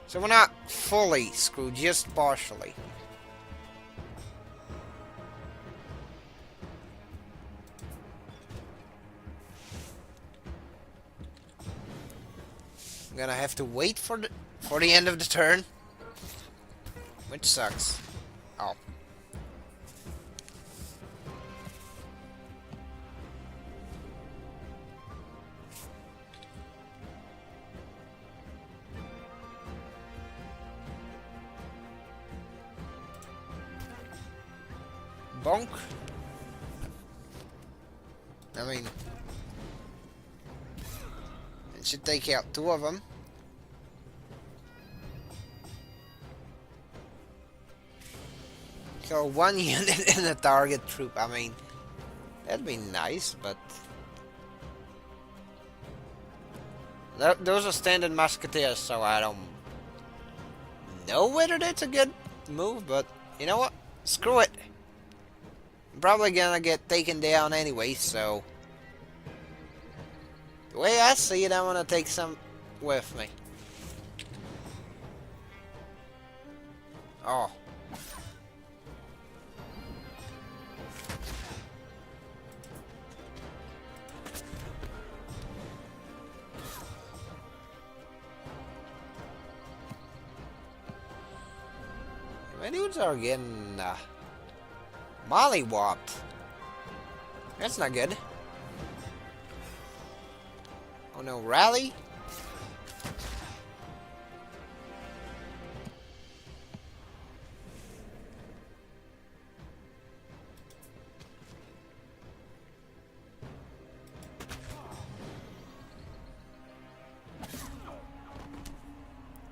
So we're not fully screwed, just partially. I'm gonna have to wait for the end of the turn, which sucks. Oh. Bonk. I mean, it should take out two of them. Kill one unit in a target troop. I mean, that'd be nice, but Those are standard musketeers, so I don't know whether that's a good move, but you know what? Screw it. I'm probably gonna get taken down anyway, so... The way I see it, I wanna take some with me. Oh. My dudes are getting mollywopped. That's not good. Oh no, rally?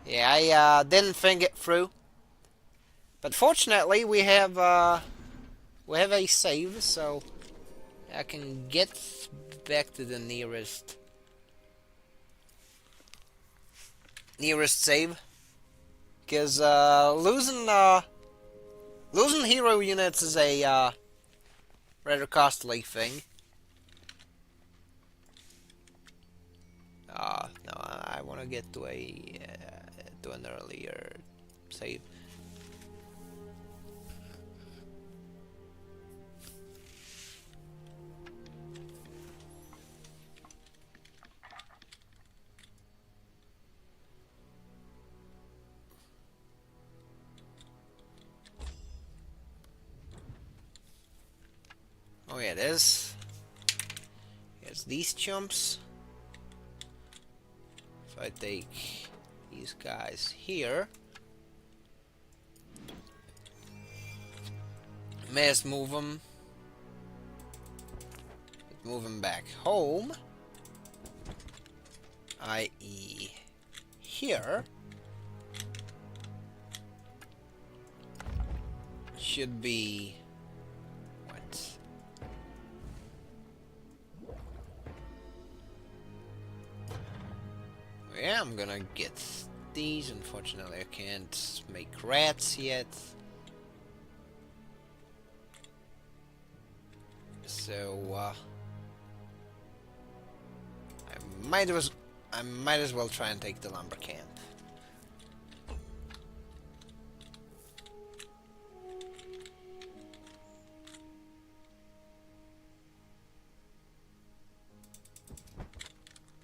Yeah, I didn't think it through. But fortunately, we have a save, so I can get back to the nearest save. Because losing hero units is a rather costly thing. No, I want to get to an earlier save. Oh yeah, there's these chumps. If I take these guys here, may as move them back home, i.e. here. Should be what? Yeah, I'm gonna get these. Unfortunately, I can't make rats yet. So I might as well try and take the lumber camp.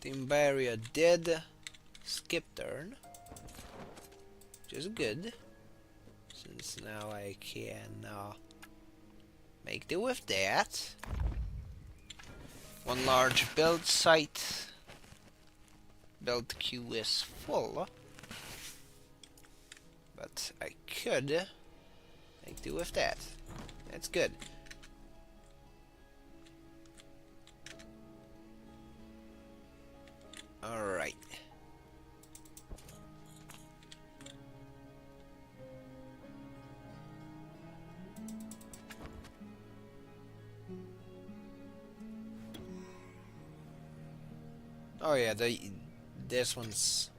Team barrier dead. Skip turn. Which is good. Since now I can make do with that. One large build site. Build queue is full. But I could make do with that. That's good. Alright. Oh yeah, this one's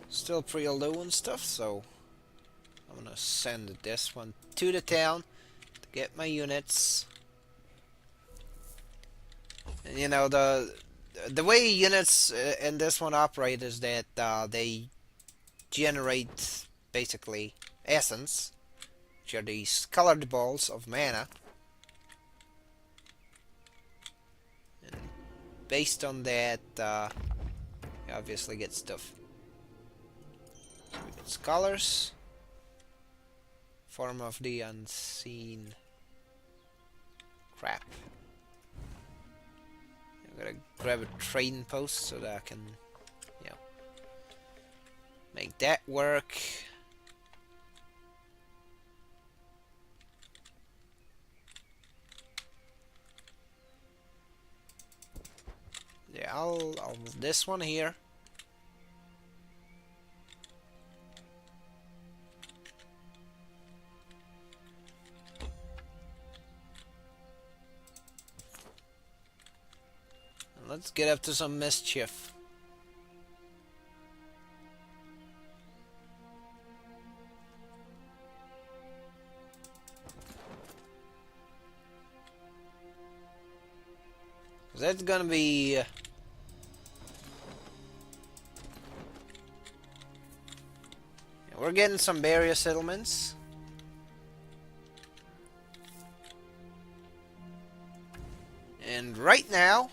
still pretty low and stuff, so I'm gonna send this one to the town to get my units. And you know, the way units in this one operate is that they generate basically essence, which are these colored balls of mana. And based on that, you obviously get stuff. So we get scholars, form of the unseen. Crap. I'm gonna grab a trading post so that I can, you know, make that work. Yeah, I'll move this one here. Let's get up to some mischief. That's gonna be... we're getting some barrier settlements. And right now,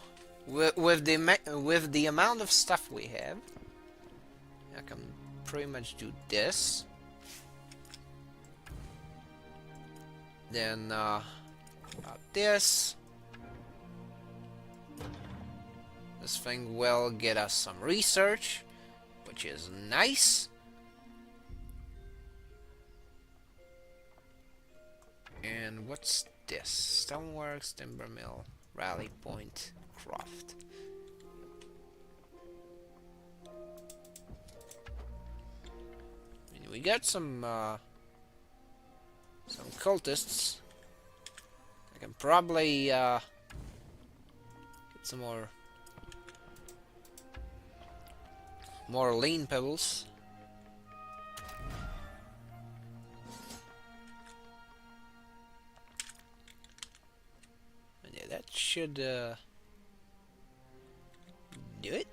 with the amount of stuff we have, I can pretty much do this. Then this. This thing will get us some research, which is nice. And what's this? Stoneworks, timber mill, rally point, craft. We got some cultists. I can probably get some more lean pebbles. And yeah, that should do it.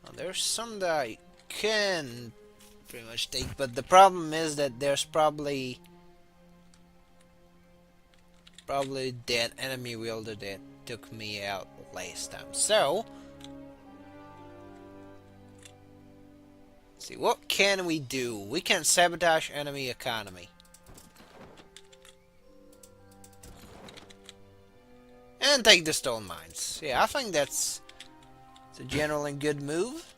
Well, there's some that I can pretty much take, but the problem is that there's probably that enemy wielder that took me out last time. So let's see, what can we do? We can sabotage enemy economy. And take the stone mines. Yeah, I think it's a generally good move.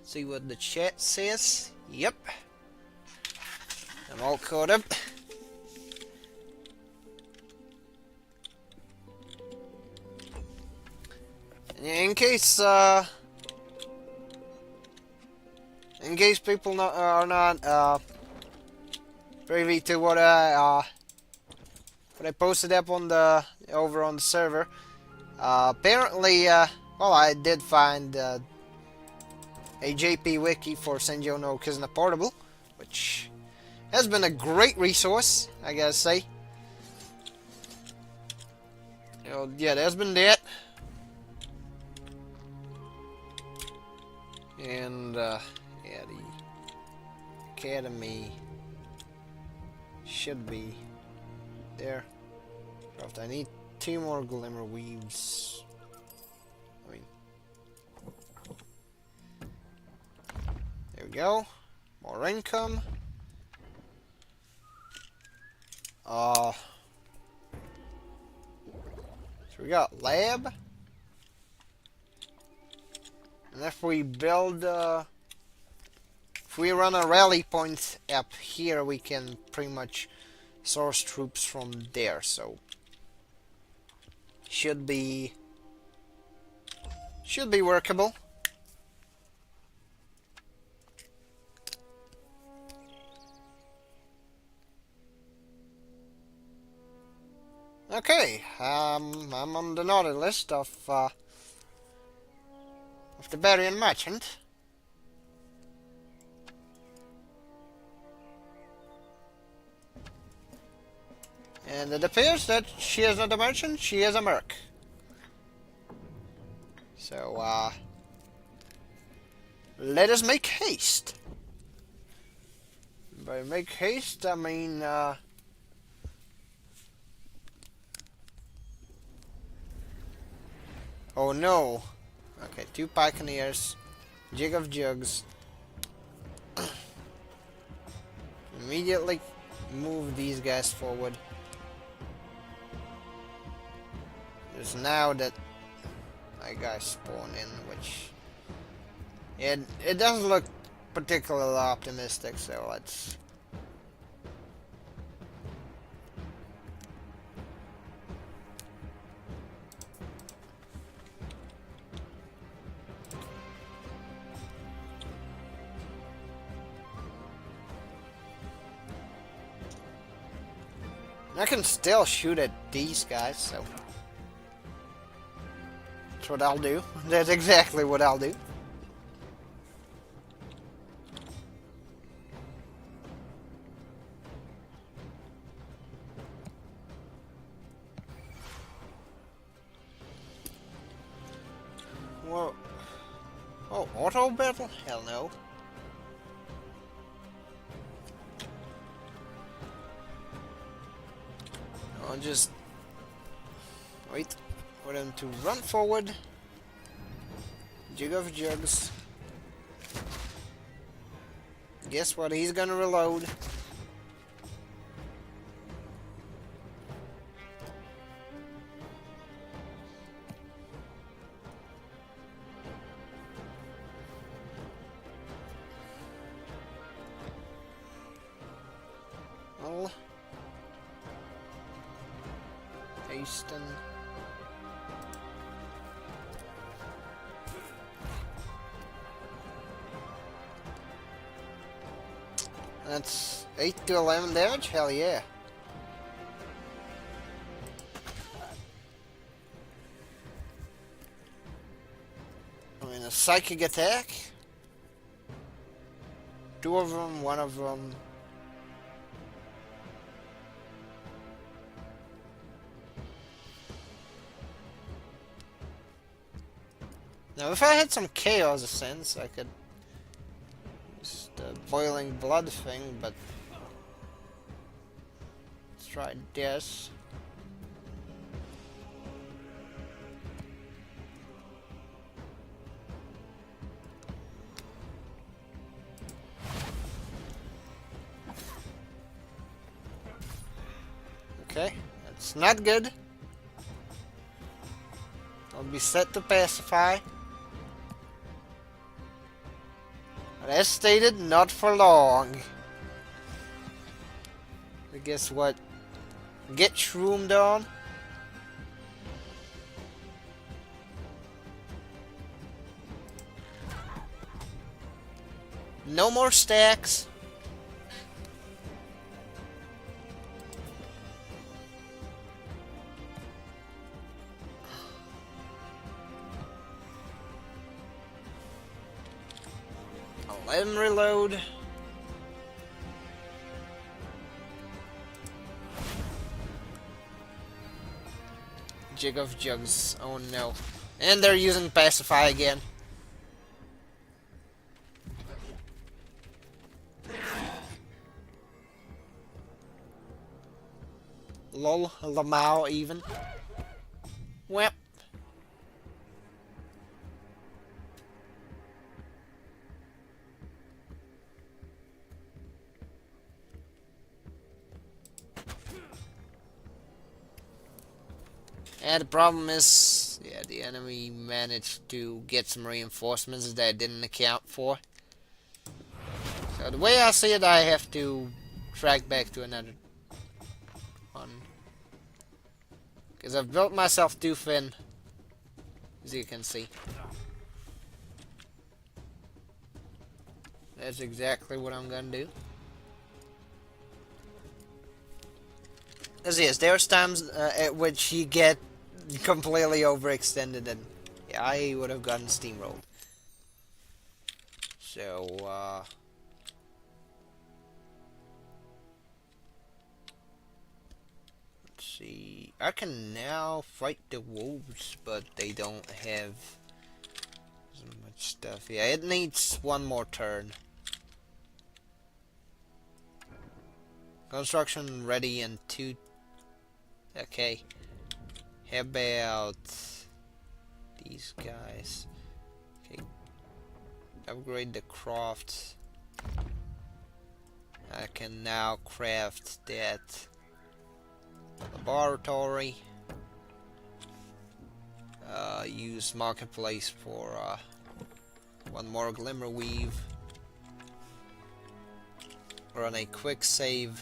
See what the chat says. Yep. I'm all caught up. In case people are not privy to what I posted up on over on the server, apparently, well, I did find a JP wiki for Senjo no Kizuna Portable, which has been a great resource, I gotta say. You know, yeah, there's been that. And, yeah, the academy should be there. I need 2 more glimmer weaves. I mean, there we go. More income. So we got lab. And if we build, if we run a rally point up here, we can pretty much source troops from there, so should be workable. Okay, I'm on the naughty list of the Barian merchant. And it appears that she is not a merchant, she is a merc. So, let us make haste. By make haste, I mean, oh no. Okay, 2 pioneers, jig of jugs. Immediately move these guys forward. Just now that my guys spawn in, which it doesn't look particularly optimistic, so let's I can still shoot at these guys, so that's what I'll do. That's exactly what I'll do. Whoa. Oh, auto battle? Hell no. I'll just wait for them to run forward. Jig of jugs. Guess what? He's gonna reload. Well, Hasten. That's 8 to 11 damage? Hell yeah. I mean, a psychic attack? 2 of them, 1 of them. Now, if I had some chaos essence, I could use the boiling blood thing, but let's try this. Okay, that's not good. I'll be set to pacify. But as stated, not for long. But guess what? Get shroomed on. No more stacks. Let him reload. Jig of jugs. Oh no. And they're using pacify again. Lol, Lamau even. Whap. And the problem is, yeah, the enemy managed to get some reinforcements that I didn't account for. So the way I see it, I have to track back to another one. Because I've built myself too thin, as you can see. That's exactly what I'm gonna do. As yes, there's times at which you get completely overextended, and yeah, I would have gotten steamrolled. So, let's see. I can now fight the wolves, but they don't have so much stuff. Yeah, it needs one more turn. Construction ready in 2. Okay. How about these guys? Okay. Upgrade the craft. I can now craft that laboratory. Use marketplace for one more glimmer weave. Run a quick save.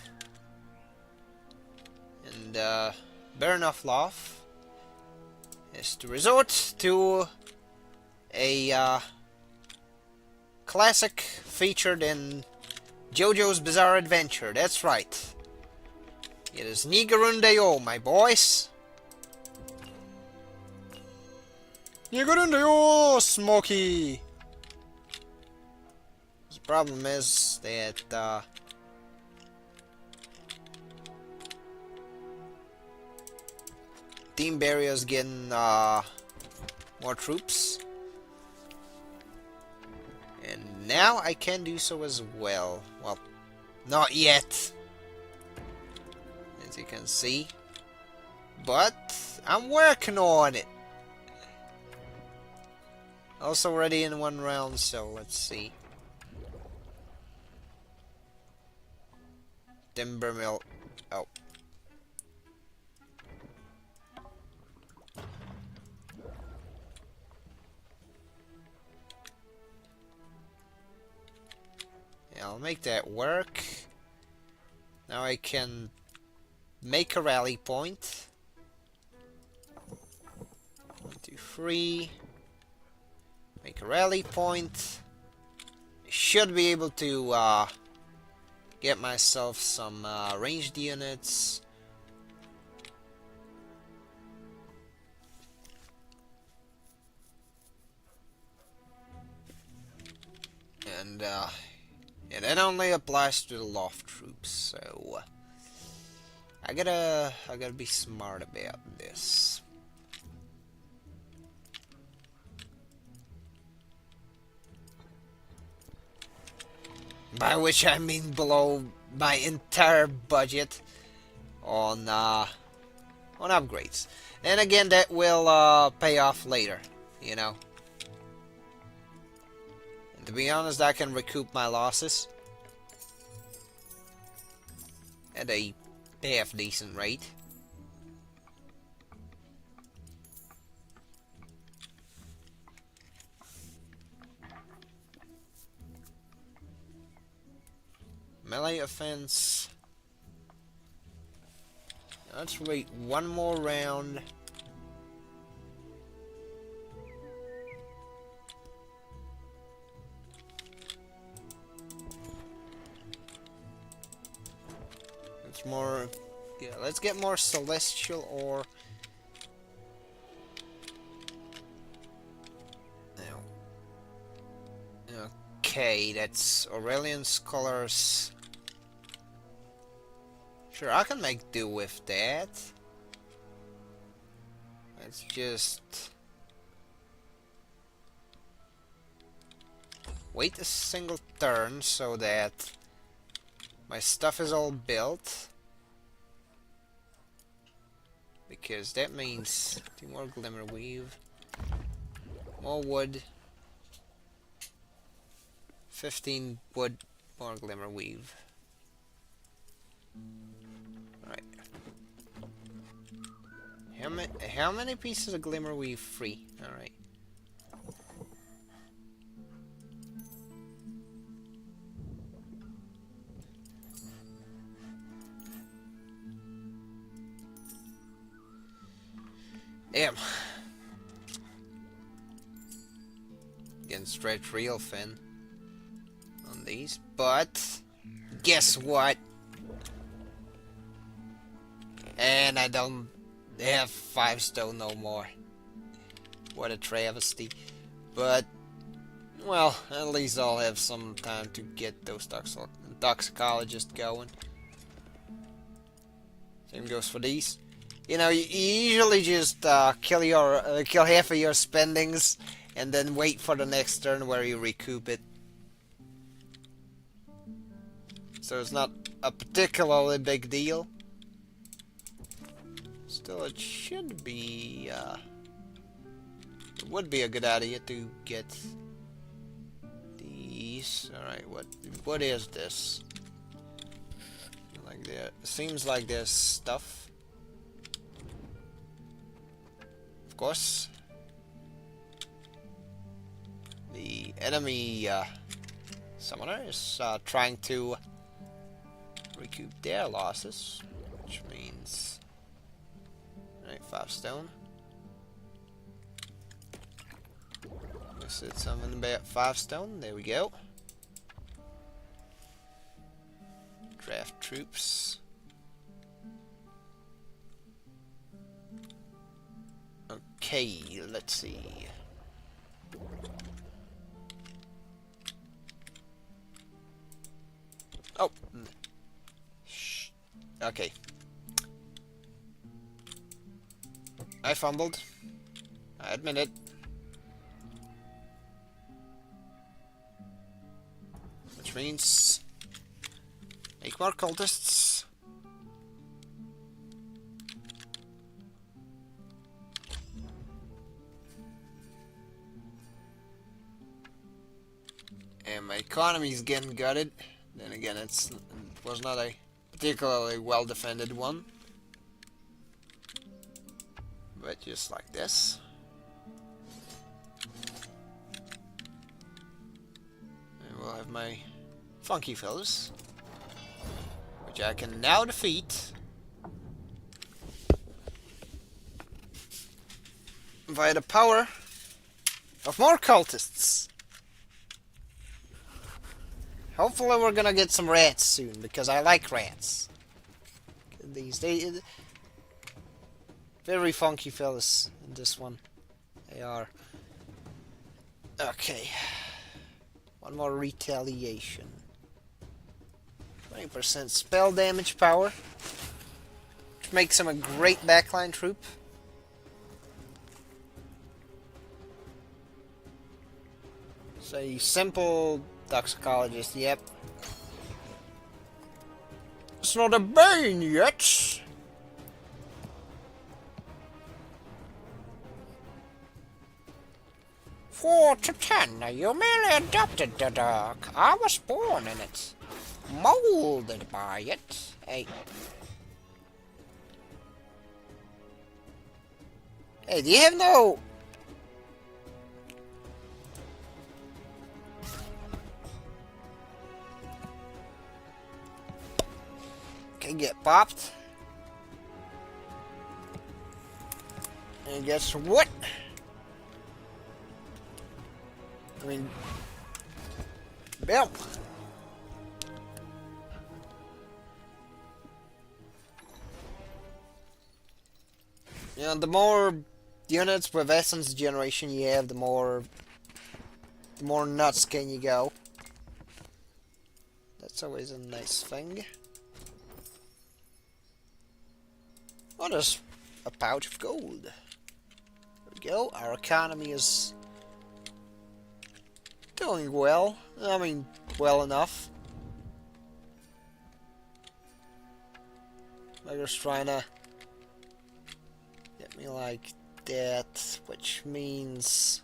And Burn of Love is to resort to a classic featured in JoJo's Bizarre Adventure. That's right. It is Nigarundayo, my boys. Nigarundayo, Smokey. The problem is that Team Barrier's getting more troops. And now I can do so as well. Well, not yet, as you can see. But I'm working on it. Also ready in one round, so let's see. Timber mill. Oh. Yeah, I'll make that work. Now I can make a rally point. 1, 2, 3. Make a rally point. I should be able to get myself some ranged units. And yeah, that only applies to the loft troops, so I gotta be smart about this. By which I mean below my entire budget on upgrades. And again, that will pay off later, you know. And to be honest, I can recoup my losses at a half decent rate. Melee offense. Let's wait one more round. It's more. Yeah, let's get more celestial ore. Now. Okay, that's Aurelian Scholars. Sure, I can make do with that. Let's just wait a single turn so that my stuff is all built. Because that means 2 more glimmer weave, more wood, 15 wood, more glimmer weave. Right. How many pieces of glimmer weave free? Alright. Damn. Getting stretch real thin on these, but guess what? And I don't have 5 stone no more. What a travesty. But, well, at least I'll have some time to get those toxicologists going. Same goes for these. You know, you usually just kill half of your spendings and then wait for the next turn where you recoup it. So it's not a particularly big deal. Still, it should be, it would be a good idea to get these. Alright, what is this? Like that. Seems like there's stuff. Of course. The enemy summoner is trying to recoup their losses, which means 5 stone. I said something about 5 stone. There we go. Draft troops. Okay, let's see. Oh. Shh. Okay. I fumbled. I admit it. Which means... make more cultists. And my economy is getting gutted. Then again, it was not a particularly well defended one. But just like this. And we'll have my funky fellows, which I can now defeat via the power of more cultists. Hopefully we're gonna get some rats soon, because I like rats. They very funky fellas in this one. They are. Okay. One more retaliation. 20% spell damage power. Which makes him a great backline troop. So a simple toxicologist, yep. It's not a bane yet. Four to 10. You merely adopted the dark. I was born in it. Molded by it. Hey. Hey, do you have no... can get popped. And guess what? I mean, Bill. You know, the more units with essence generation you have, the more nuts can you go. That's always a nice thing. What is a pouch of gold? There we go. Our economy is doing well. I mean, well enough. I'm just trying to get me like that, which means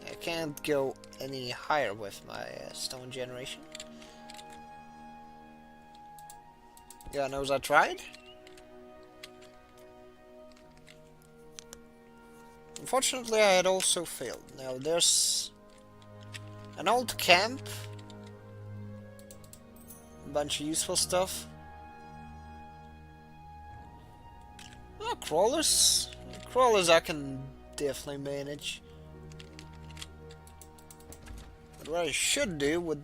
I can't go any higher with my stone generation. God knows I tried. Unfortunately, I had also failed. Now, there's an old camp. A bunch of useful stuff. Oh, crawlers. Crawlers I can definitely manage. But what I should do would...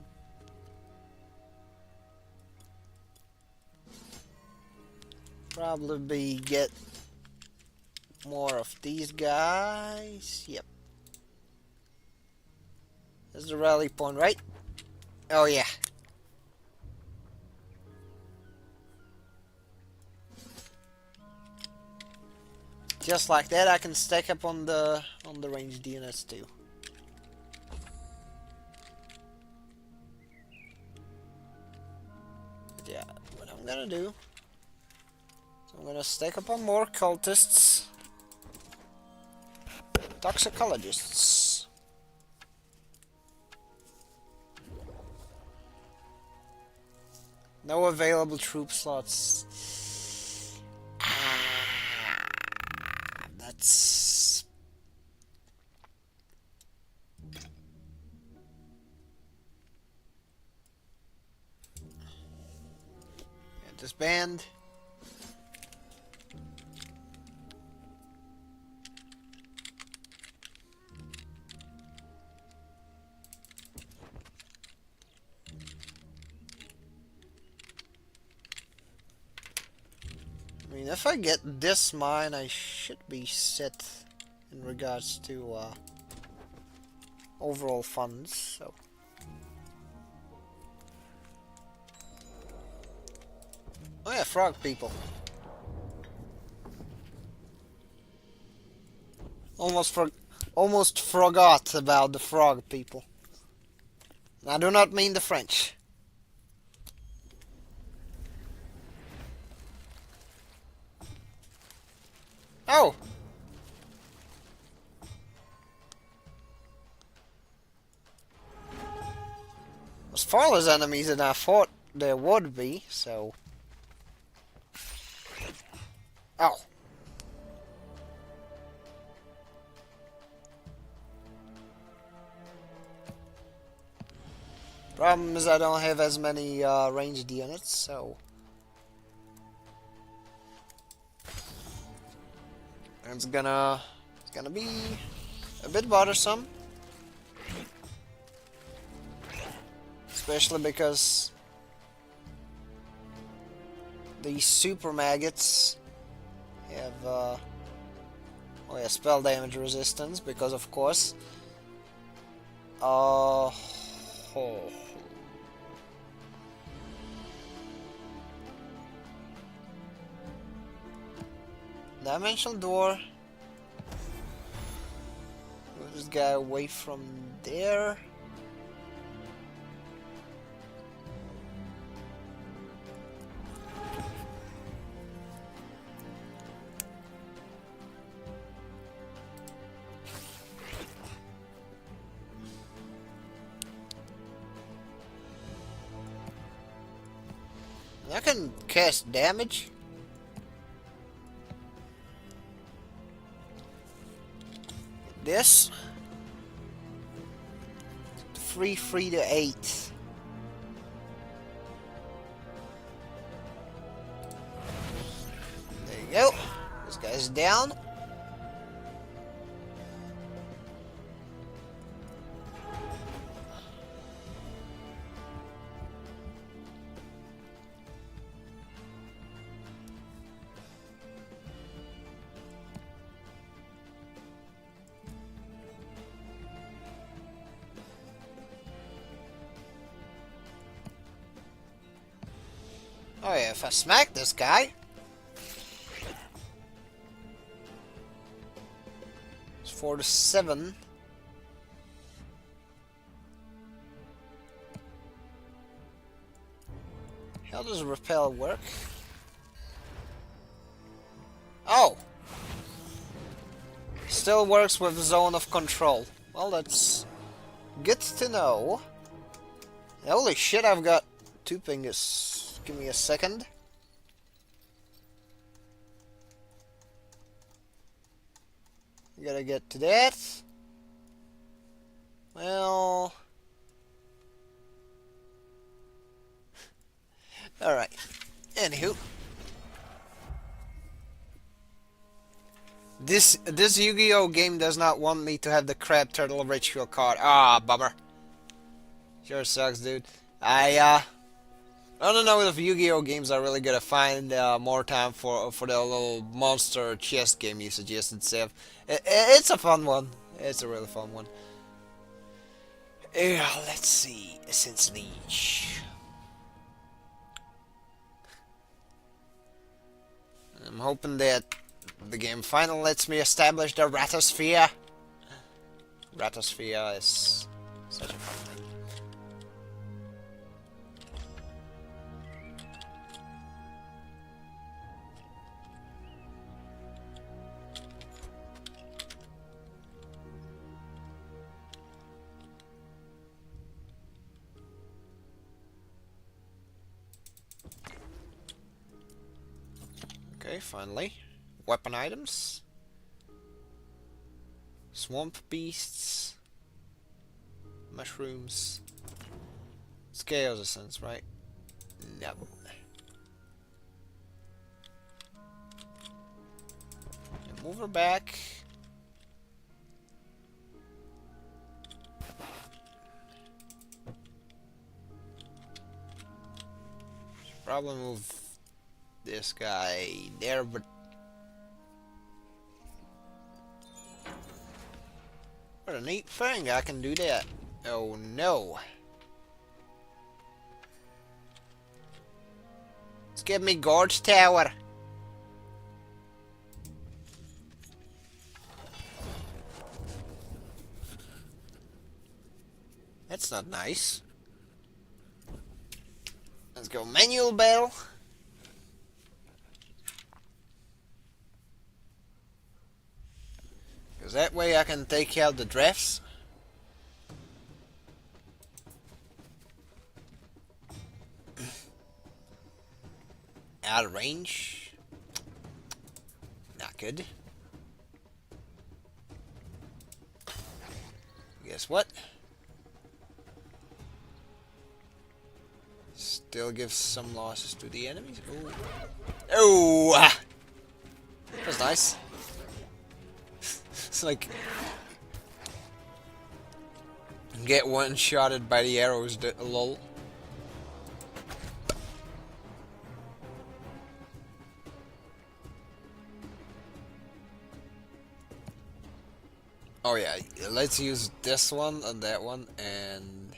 probably be get more of these guys. Yep. This is the rally point, right? Oh yeah. Just like that, I can stack up on the ranged units too. But yeah, what I'm gonna do, I'm gonna stack up on more cultists, toxicologists. No available troop slots. That's... and disband. I mean, if I get this mine, I should be set in regards to overall funds. So. Oh yeah, frog people. Almost forgot about the frog people. I do not mean the French. Oh! There's far less enemies than I thought there would be, so... Oh. Problem is I don't have as many ranged units, so... It's gonna be a bit bothersome. Especially because these super maggots have oh yeah, spell damage resistance, because of course. Oh. Dimensional door. Move this guy away from there. I can cast damage. This 3 to 8. There you go. This guy's down. Oh yeah, if I smack this guy, it's 4 to 7. How does repel work? Oh! Still works with zone of control. Well, that's good to know. Holy shit, I've got 2 pingers. Give me a second. Gotta get to that. Well... Alright. Anywho. This Yu-Gi-Oh game does not want me to have the crab turtle ritual card. Ah, bummer. Sure sucks, dude. I don't know if Yu-Gi-Oh games are really gonna find more time for the little monster chess game you suggested, Sev. It's a fun one. It's a really fun one. Yeah, let's see. Since Leech. I'm hoping that the game finally lets me establish the Ratosphere. Ratosphere is such a fun thing. Okay, finally. Weapon items. Swamp beasts. Mushrooms. Scales essence, right? No. Move her back. Should probably move this guy there, but what a neat thing, I can do that. Oh no. Let's give me Gorge Tower. That's not nice. Let's go manual battle. Because that way I can take out the drafts. Out of range. Not good. Guess what? Still gives some losses to the enemies. Ooh. Oh! That was nice. It's like get one-shotted by the arrows. Lol. Oh yeah, let's use this one and that one and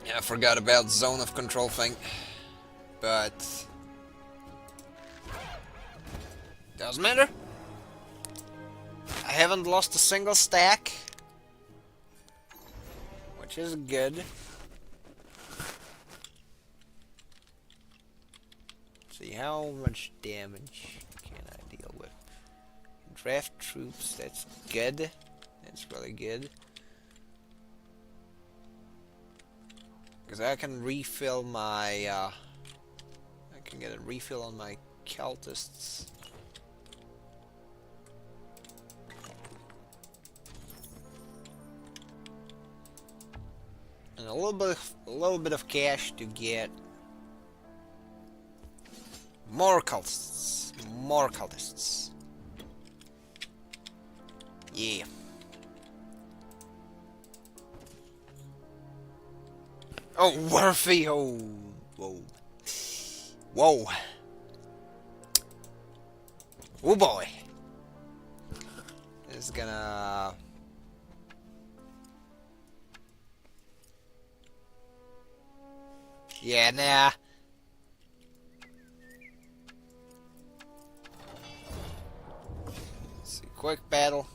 yeah, I forgot about zone of control thing, but doesn't matter. I haven't lost a single stack, which is good. See how much damage can I deal with. Draft troops, that's good. That's really good. Because I can refill my I can get a refill on my cultists. And a little bit of cash to get more cultists. More cultists. Yeah. Oh, worthy. Oh, whoa. Whoa. Oh boy. This is gonna... Yeah, nah. Let's see, quick battle.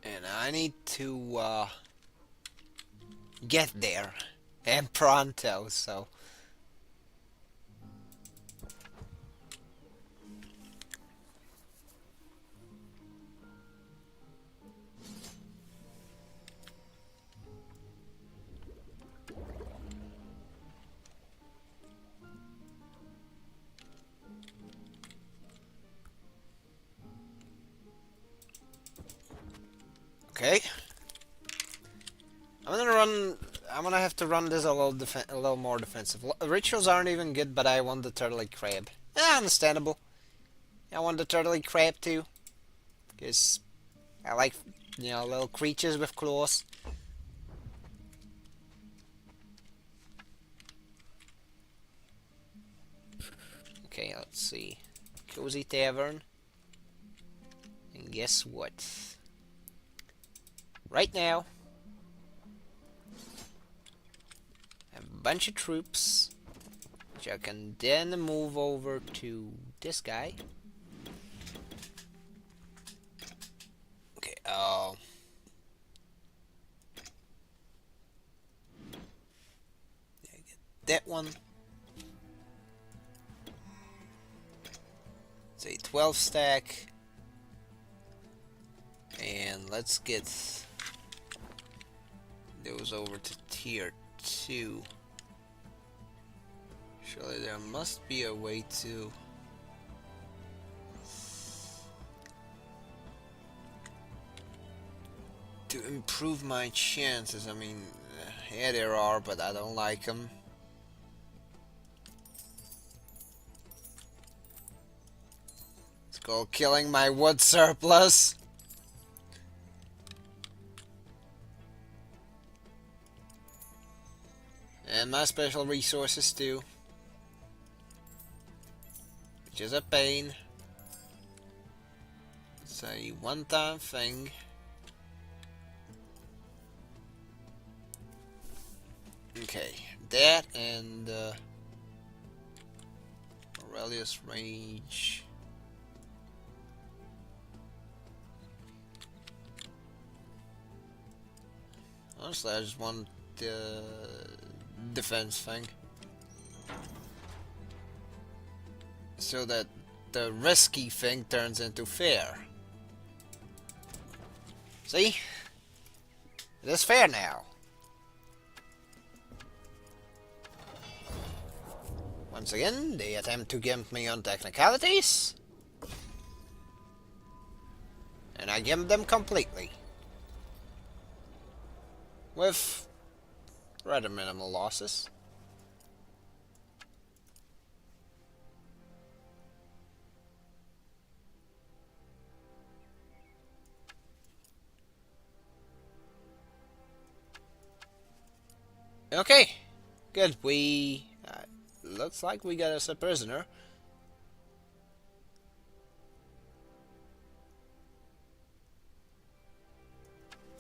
And I need to get there. And pronto, so... Okay. I'm gonna have to run this a little more defensive. Rituals aren't even good, but I want the turtly crab. Understandable. I want the turtly crab too, because I like, you know, little creatures with claws. Okay, let's see. Cozy Tavern. And guess what? Right now, I have a bunch of troops, which I can then move over to this guy. Okay, yeah, get that one. Say 12 stack. And let's get those over to tier 2. Surely there must be a way to improve my chances. I mean, yeah, there are, but I don't like them. It's called killing my wood surplus. And my special resources too. Which is a pain. It's a one-time thing. Okay, that and Aurelius Rage. Honestly, I just want the defense thing. So that the risky thing turns into fair. See? It is fair now. Once again, they attempt to gimp me on technicalities. And I gimp them completely. With rather minimal losses. Okay, good. We looks like we got us a prisoner.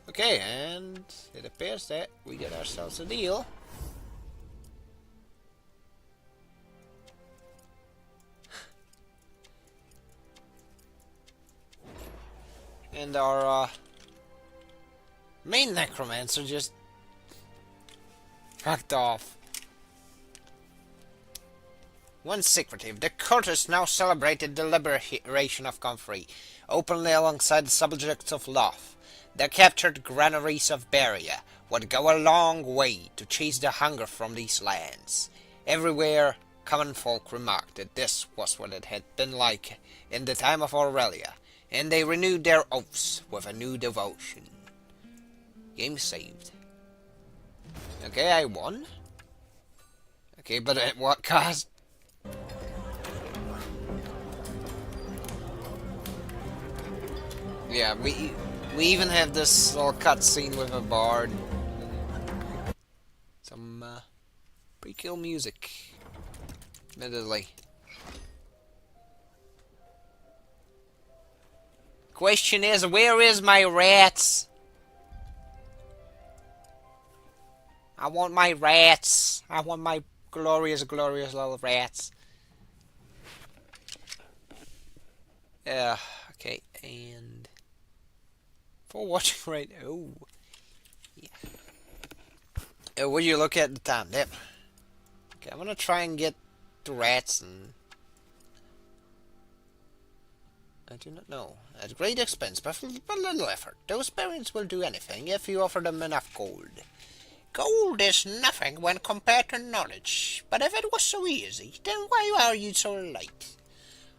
Okay, and it appears that we get ourselves a deal. And our main necromancer just fucked off. Once secretive, the cultists now celebrated the liberation of Comfrey, openly alongside the subjects of Loth. The captured granaries of Beria would go a long way to chase the hunger from these lands. Everywhere, common folk remarked that this was what it had been like in the time of Aurelia, and they renewed their oaths with a new devotion. Game saved. Okay, I won. Okay, but at what cost? Yeah, we even have this little cutscene with a bard. Some pretty cool music, admittedly. Question is, where is my rats? I want my rats. I want my glorious, glorious little rats. Yeah, okay, and for watching right now. Oh, yeah. Would you look at the time? Yep. Okay, I'm gonna try and get the rats, and I do not know. At great expense, but little effort. Those parents will do anything if you offer them enough gold. Gold is nothing when compared to knowledge, but if it was so easy, then why are you so late?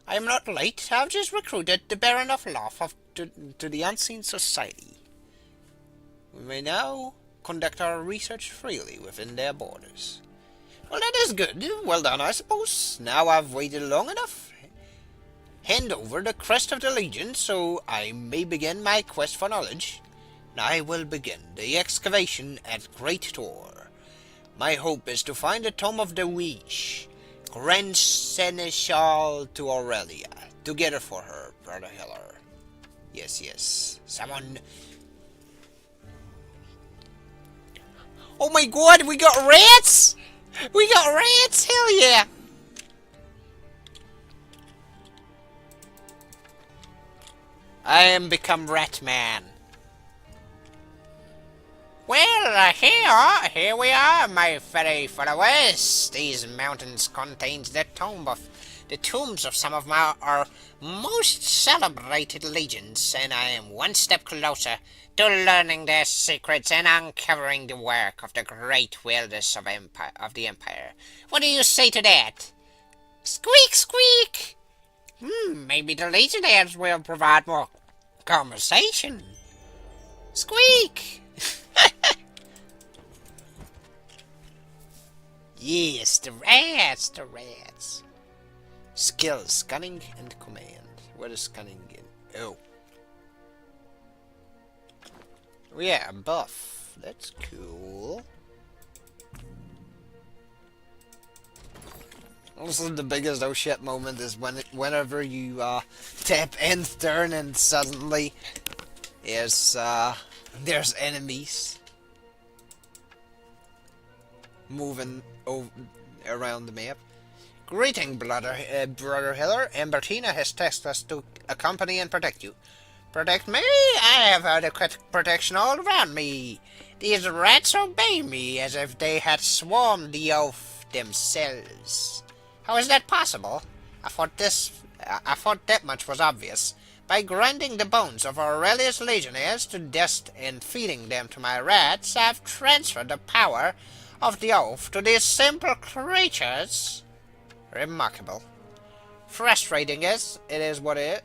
I am not late. I've just recruited the Baron of Loth to the Unseen Society. We may now conduct our research freely within their borders. Well, that is good. Well done, I suppose. Now I've waited long enough. Hand over the crest of the Legion so I may begin my quest for knowledge. I will begin the excavation at Great Tor. My hope is to find the Tome of the Wish, Grand Seneschal to Aurelia, together for her, Brother Hiller. Yes, yes, someone... Oh my god, we got rats! We got rats, hell yeah! I am become Rat Man. Well, here we are, my fairy followers. These mountains contain the tombs of some of our most celebrated legends, and I am one step closer to learning their secrets and uncovering the work of the great wielders of the Empire. What do you say to that? Squeak, squeak! Maybe the Legionnaires will provide more conversation. Squeak! Yes, the rats. Skills, cunning, and command. What is cunning in? Oh. Oh yeah, a buff. That's cool. Also, the biggest oh shit moment is whenever you tap end turn and suddenly there's enemies moving around the map. Greeting, brother Hiller. Ambertina has tasked us to accompany and protect you. Protect me? I have adequate protection all around me. These rats obey me as if they had swarmed the oaf themselves. How is that possible? I thought that much was obvious. By grinding the bones of Aurelius Legionnaires to dust and feeding them to my rats, I've transferred the power of the oath to these simple creatures. Remarkable. Frustrating is what it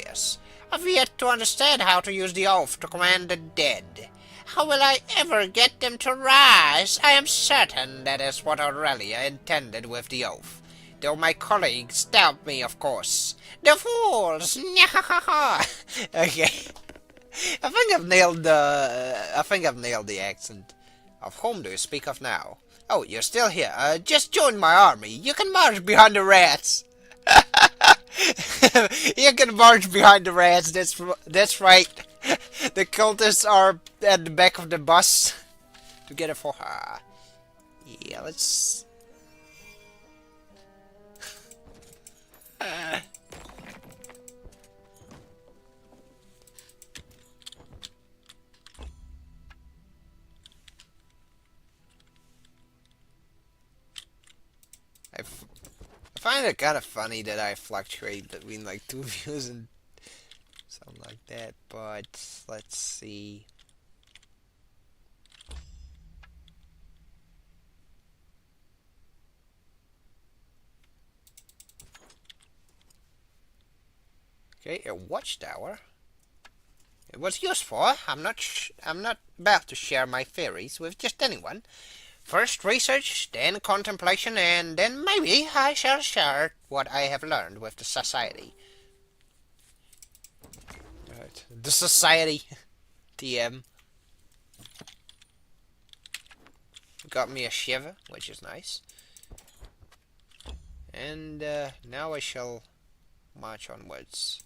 is. I've yet to understand how to use the oath to command the dead. How will I ever get them to rise? I am certain that is what Aurelia intended with the oath. Though my colleagues doubt me, of course. The fools! Okay. I think I've nailed the accent. Of whom do you speak of now? Oh, you're still here. Just join my army. You can march behind the rats. You can march behind the rats. That's right. The cultists are at the back of the bus together for her. Yeah, let's. I find it kind of funny that I fluctuate between like 2 views and something like that, but let's see. Okay, a watchtower. It was useful. I'm not about to share my theories with just anyone. First research, then contemplation, and then maybe I shall share what I have learned with the society. Right. The society. TM. Got me a shiver, which is nice. And now I shall march onwards.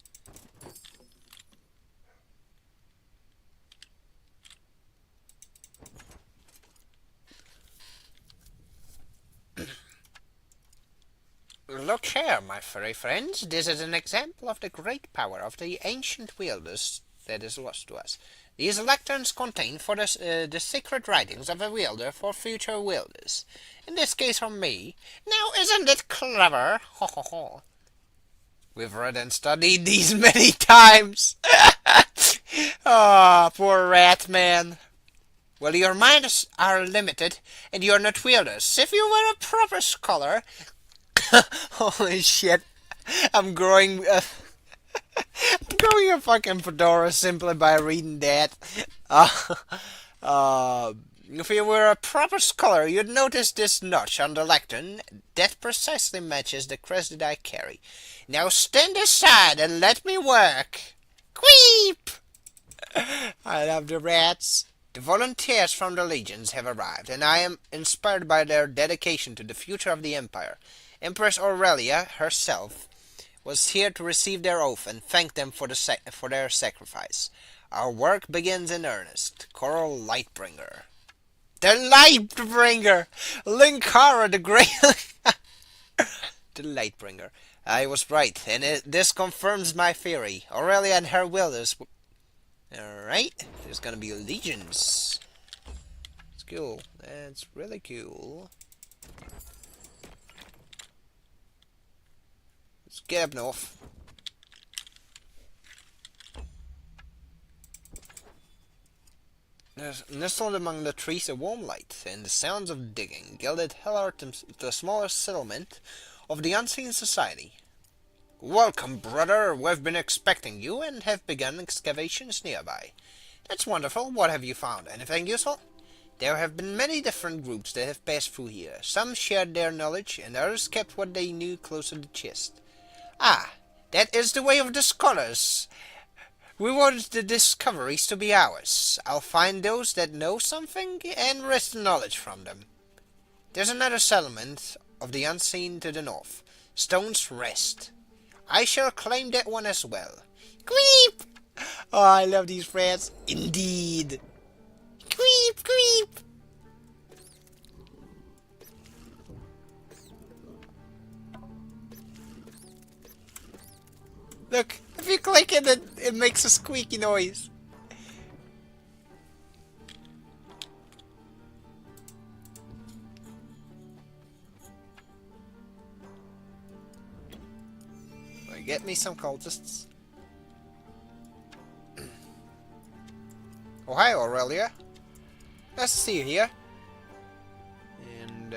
Look here, my furry friends. This is an example of the great power of the ancient wielders that is lost to us. These lecterns contain for the secret writings of a wielder for future wielders. In this case from me. Now isn't it clever? Ho ho ho. We've read and studied these many times. Ah, poor rat man. Well, your minds are limited, and you're not wielders. If you were a proper scholar... Holy shit. I'm growing a fucking fedora simply by reading that. If you were a proper scholar, you'd notice this notch on the lectern. That precisely matches the crest that I carry. Now stand aside and let me work. Queep! I love the rats. The volunteers from the legions have arrived, and I am inspired by their dedication to the future of the Empire. Empress Aurelia herself was here to receive their oath and thank them for their sacrifice. Our work begins in earnest. Coral Lightbringer. The Lightbringer! Linkara the Great... The Lightbringer. I was right, and this confirms my theory. Aurelia and her wielders Alright, there's gonna be legions. It's cool. That's really cool. Let's get up north. There's nestled among the trees a warm light, and the sounds of digging gilded Hellart, the smallest settlement of the unseen society. Welcome, brother. We've been expecting you and have begun excavations nearby. That's wonderful. What have you found? Anything useful? There have been many different groups that have passed through here. Some shared their knowledge, and others kept what they knew close to the chest. Ah, that is the way of the scholars. We want the discoveries to be ours. I'll find those that know something and wrest the knowledge from them. There's another settlement of the unseen to the north. Stone's Rest. I shall claim that one as well. Creep! Oh, I love these friends. Indeed. Creep, creep. Look, if you click it, it makes a squeaky noise. Get me some cultists. Oh, hi, Aurelia. Nice to see you here. And,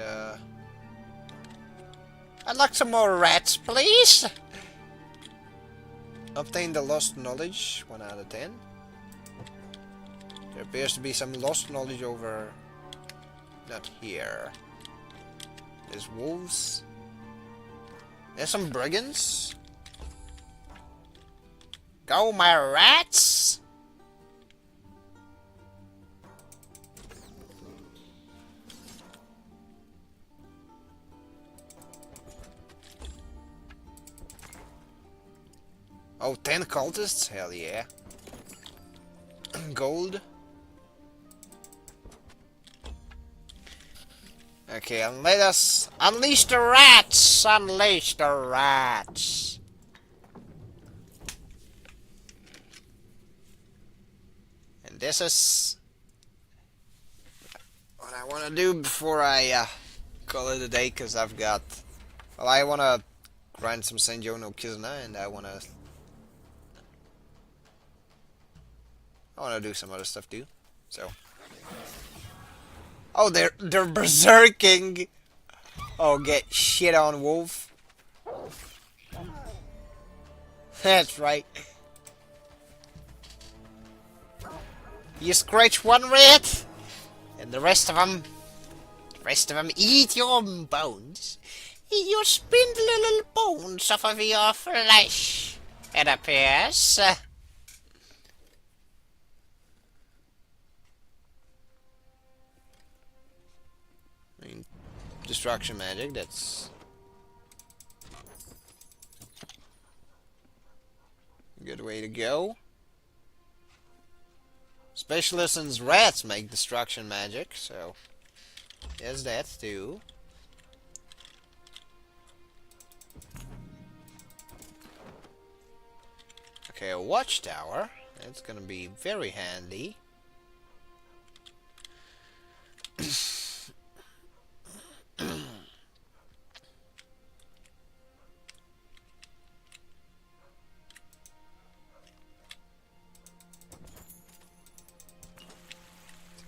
I'd like some more rats, please. Obtain the lost knowledge, 1 out of 10. There appears to be some lost knowledge over... not here. There's wolves. There's some brigands. Go, my rats! Oh, 10 cultists? Hell yeah. Gold. Okay, and let us unleash the rats! Unleash the rats! And this is what I want to do before I call it a day, because I've got... well, I want to grind some Senjo no Kizuna, and I want to do some other stuff too. So... oh, they're berserking! Oh, get shit on, wolf. That's right. You scratch one rat, and the rest of them eat your bones. Eat your spindly little bones off of your flesh, it appears. I mean, destruction magic, that's a good way to go. Specialists in rats make destruction magic, so there's that too. Okay, a watchtower. That's gonna be very handy.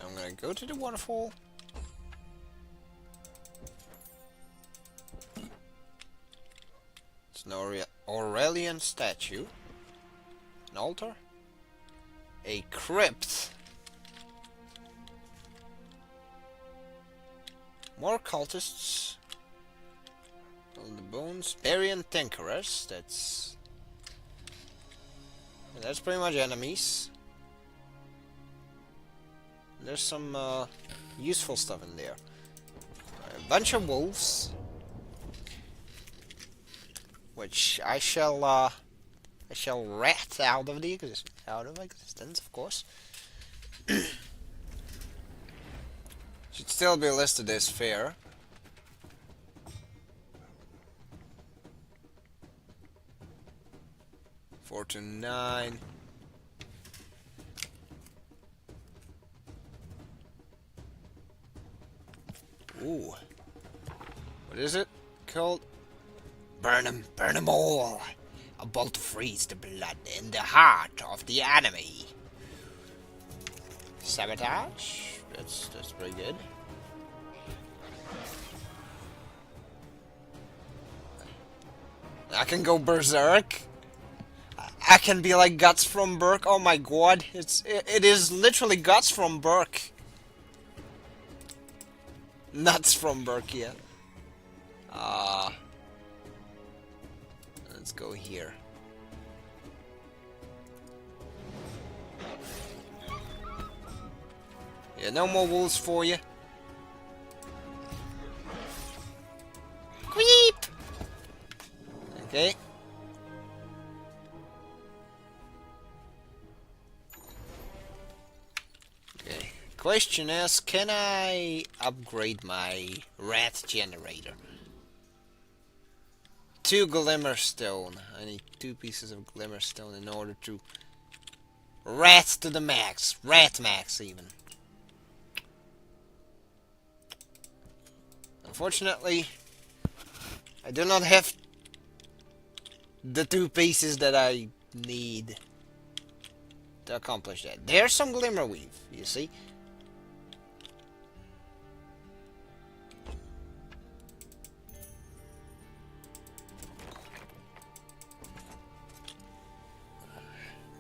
I'm gonna go to the waterfall. It's an Aurelian statue. An altar. A crypt. More cultists. All the bones. Barian Tinkerers. That's pretty much enemies. There's some useful stuff in there. A bunch of wolves, which I shall rat out of existence, of course. Should still be listed as fair. Four to 9. Ooh. What is it called? Burn 'em all. A bolt freeze the blood in the heart of the enemy. Sabotage? That's pretty good. I can go berserk. I can be like Guts from Berk. Oh my god, it is literally Guts from Berk. Nuts from Berk, yeah. Let's go here. Yeah, no more wolves for you. Creep. Okay. Okay. Question is, can I upgrade my rat generator? 2 glimmerstone. I need 2 pieces of glimmerstone in order to rat to the max. Rat max even. Unfortunately, I do not have the 2 pieces that I need to accomplish that. There's some glimmer weave, you see?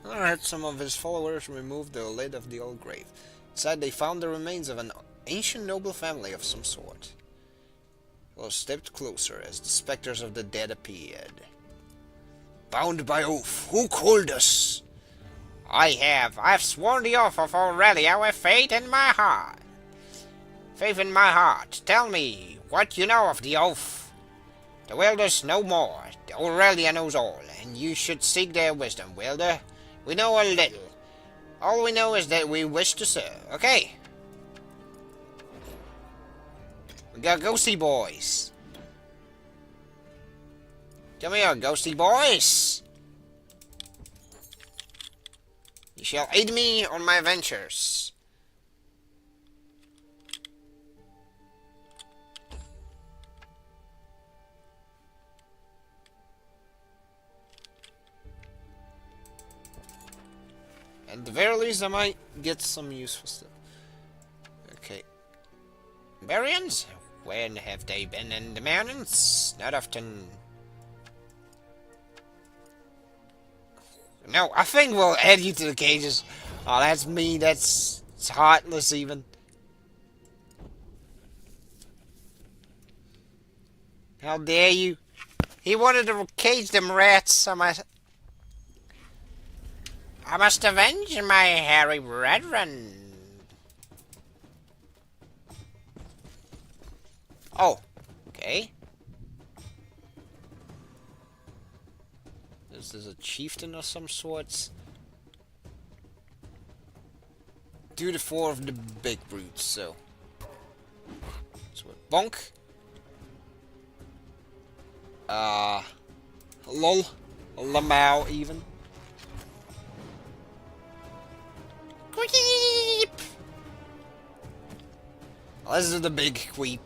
Alright, some of his followers removed the lid of the old grave. Inside they found the remains of an ancient noble family of some sort. Fellows stepped closer as the specters of the dead appeared. Bound by oath, who called us? I have. I've sworn the oath of Aurelia with faith in my heart. Faith in my heart. Tell me what you know of the oath. The Wilders know more. Aurelia knows all, and you should seek their wisdom, Wilder. We know a little. All we know is that we wish to serve. Okay. We got ghosty boys. Come here, ghosty boys. You shall aid me on my ventures. At the very least, I might get some useful stuff. Okay. Barians? When have they been in the mountains? Not often. No, I think we'll add you to the cages. Oh, that's me. It's heartless even. How dare you? He wanted to cage them rats. I must avenge my hairy brethren. Oh, okay. This is a chieftain of some sorts. 2 to 4 of the big brutes, so. So bonk. Lol. Lamau even. Queep! This is the big queep.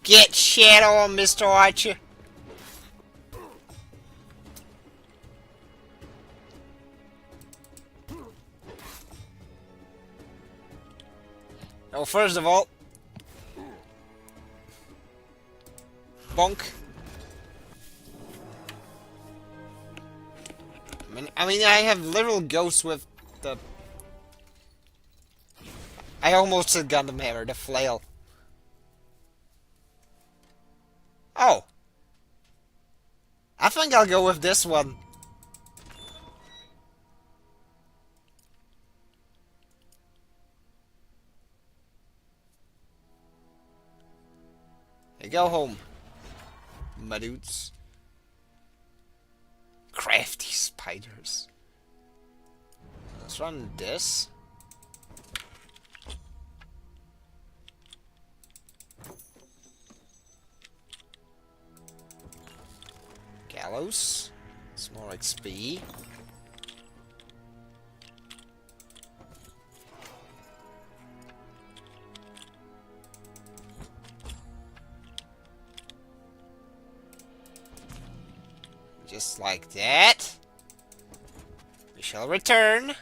Get shit on, Mr. Archer. Oh, first of all, bonk. I mean, I have literal ghosts with the. I almost said Gundam Hammer, the flail. Oh. I think I'll go with this one. Hey, go home, my dudes. Crafty spiders. Let's run this. Gallows. It's more XP. Just like that. We shall return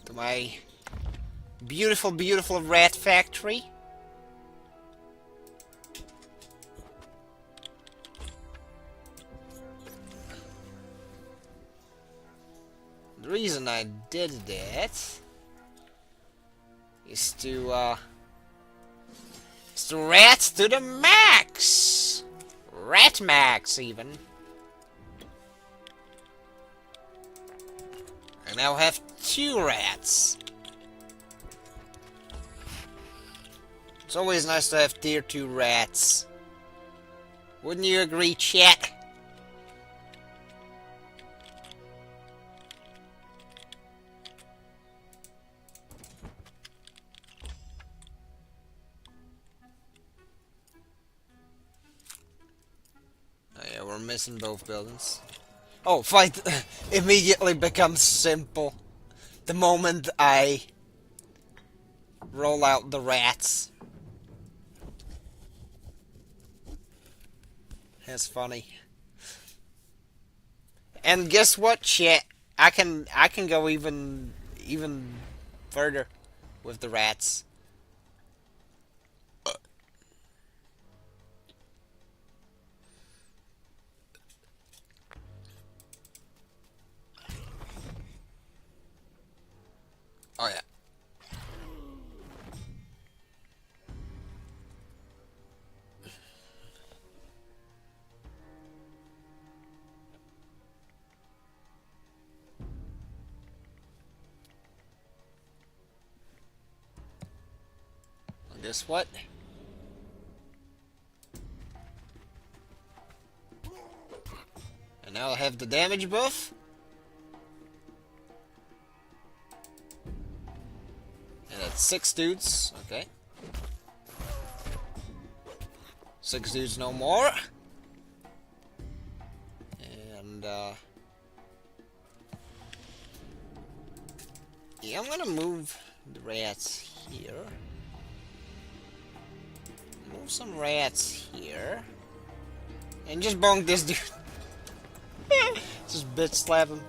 to my beautiful, beautiful rat factory. The reason I did that is to rats to the max! Rat max, even. I now have 2 rats. It's always nice to have tier 2 rats. Wouldn't you agree, chat? Oh yeah, we're missing both buildings. Oh, fight immediately becomes simple the moment I roll out the rats. That's funny. And guess what, chat? I can go even further with the rats. Oh yeah. And guess what? And now I have the damage buff. And that's 6 dudes. Okay. 6 dudes no more. And yeah, I'm gonna move the rats here. Move some rats here. And just bonk this dude. Just bitch slap him.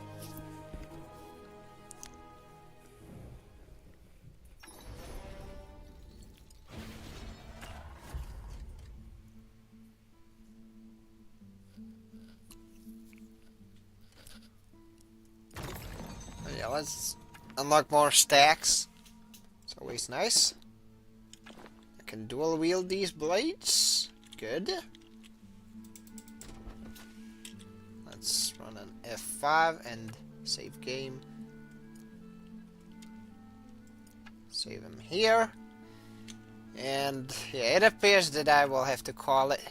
Yeah, let's unlock more stacks. It's always nice. I can dual wield these blades. Good. Let's run an F5 and save game. Save him here. And yeah, it appears that I will have to call it.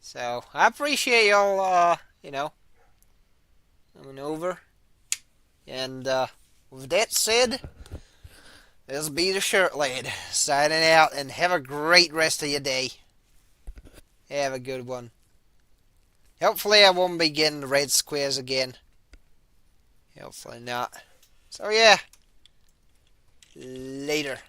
So I appreciate y'all, you know, coming over. And with that said, this be the Shirt Lad signing out, and have a great rest of your day. Have a good one. Hopefully I won't be getting the red squares again. Hopefully not. So yeah, later.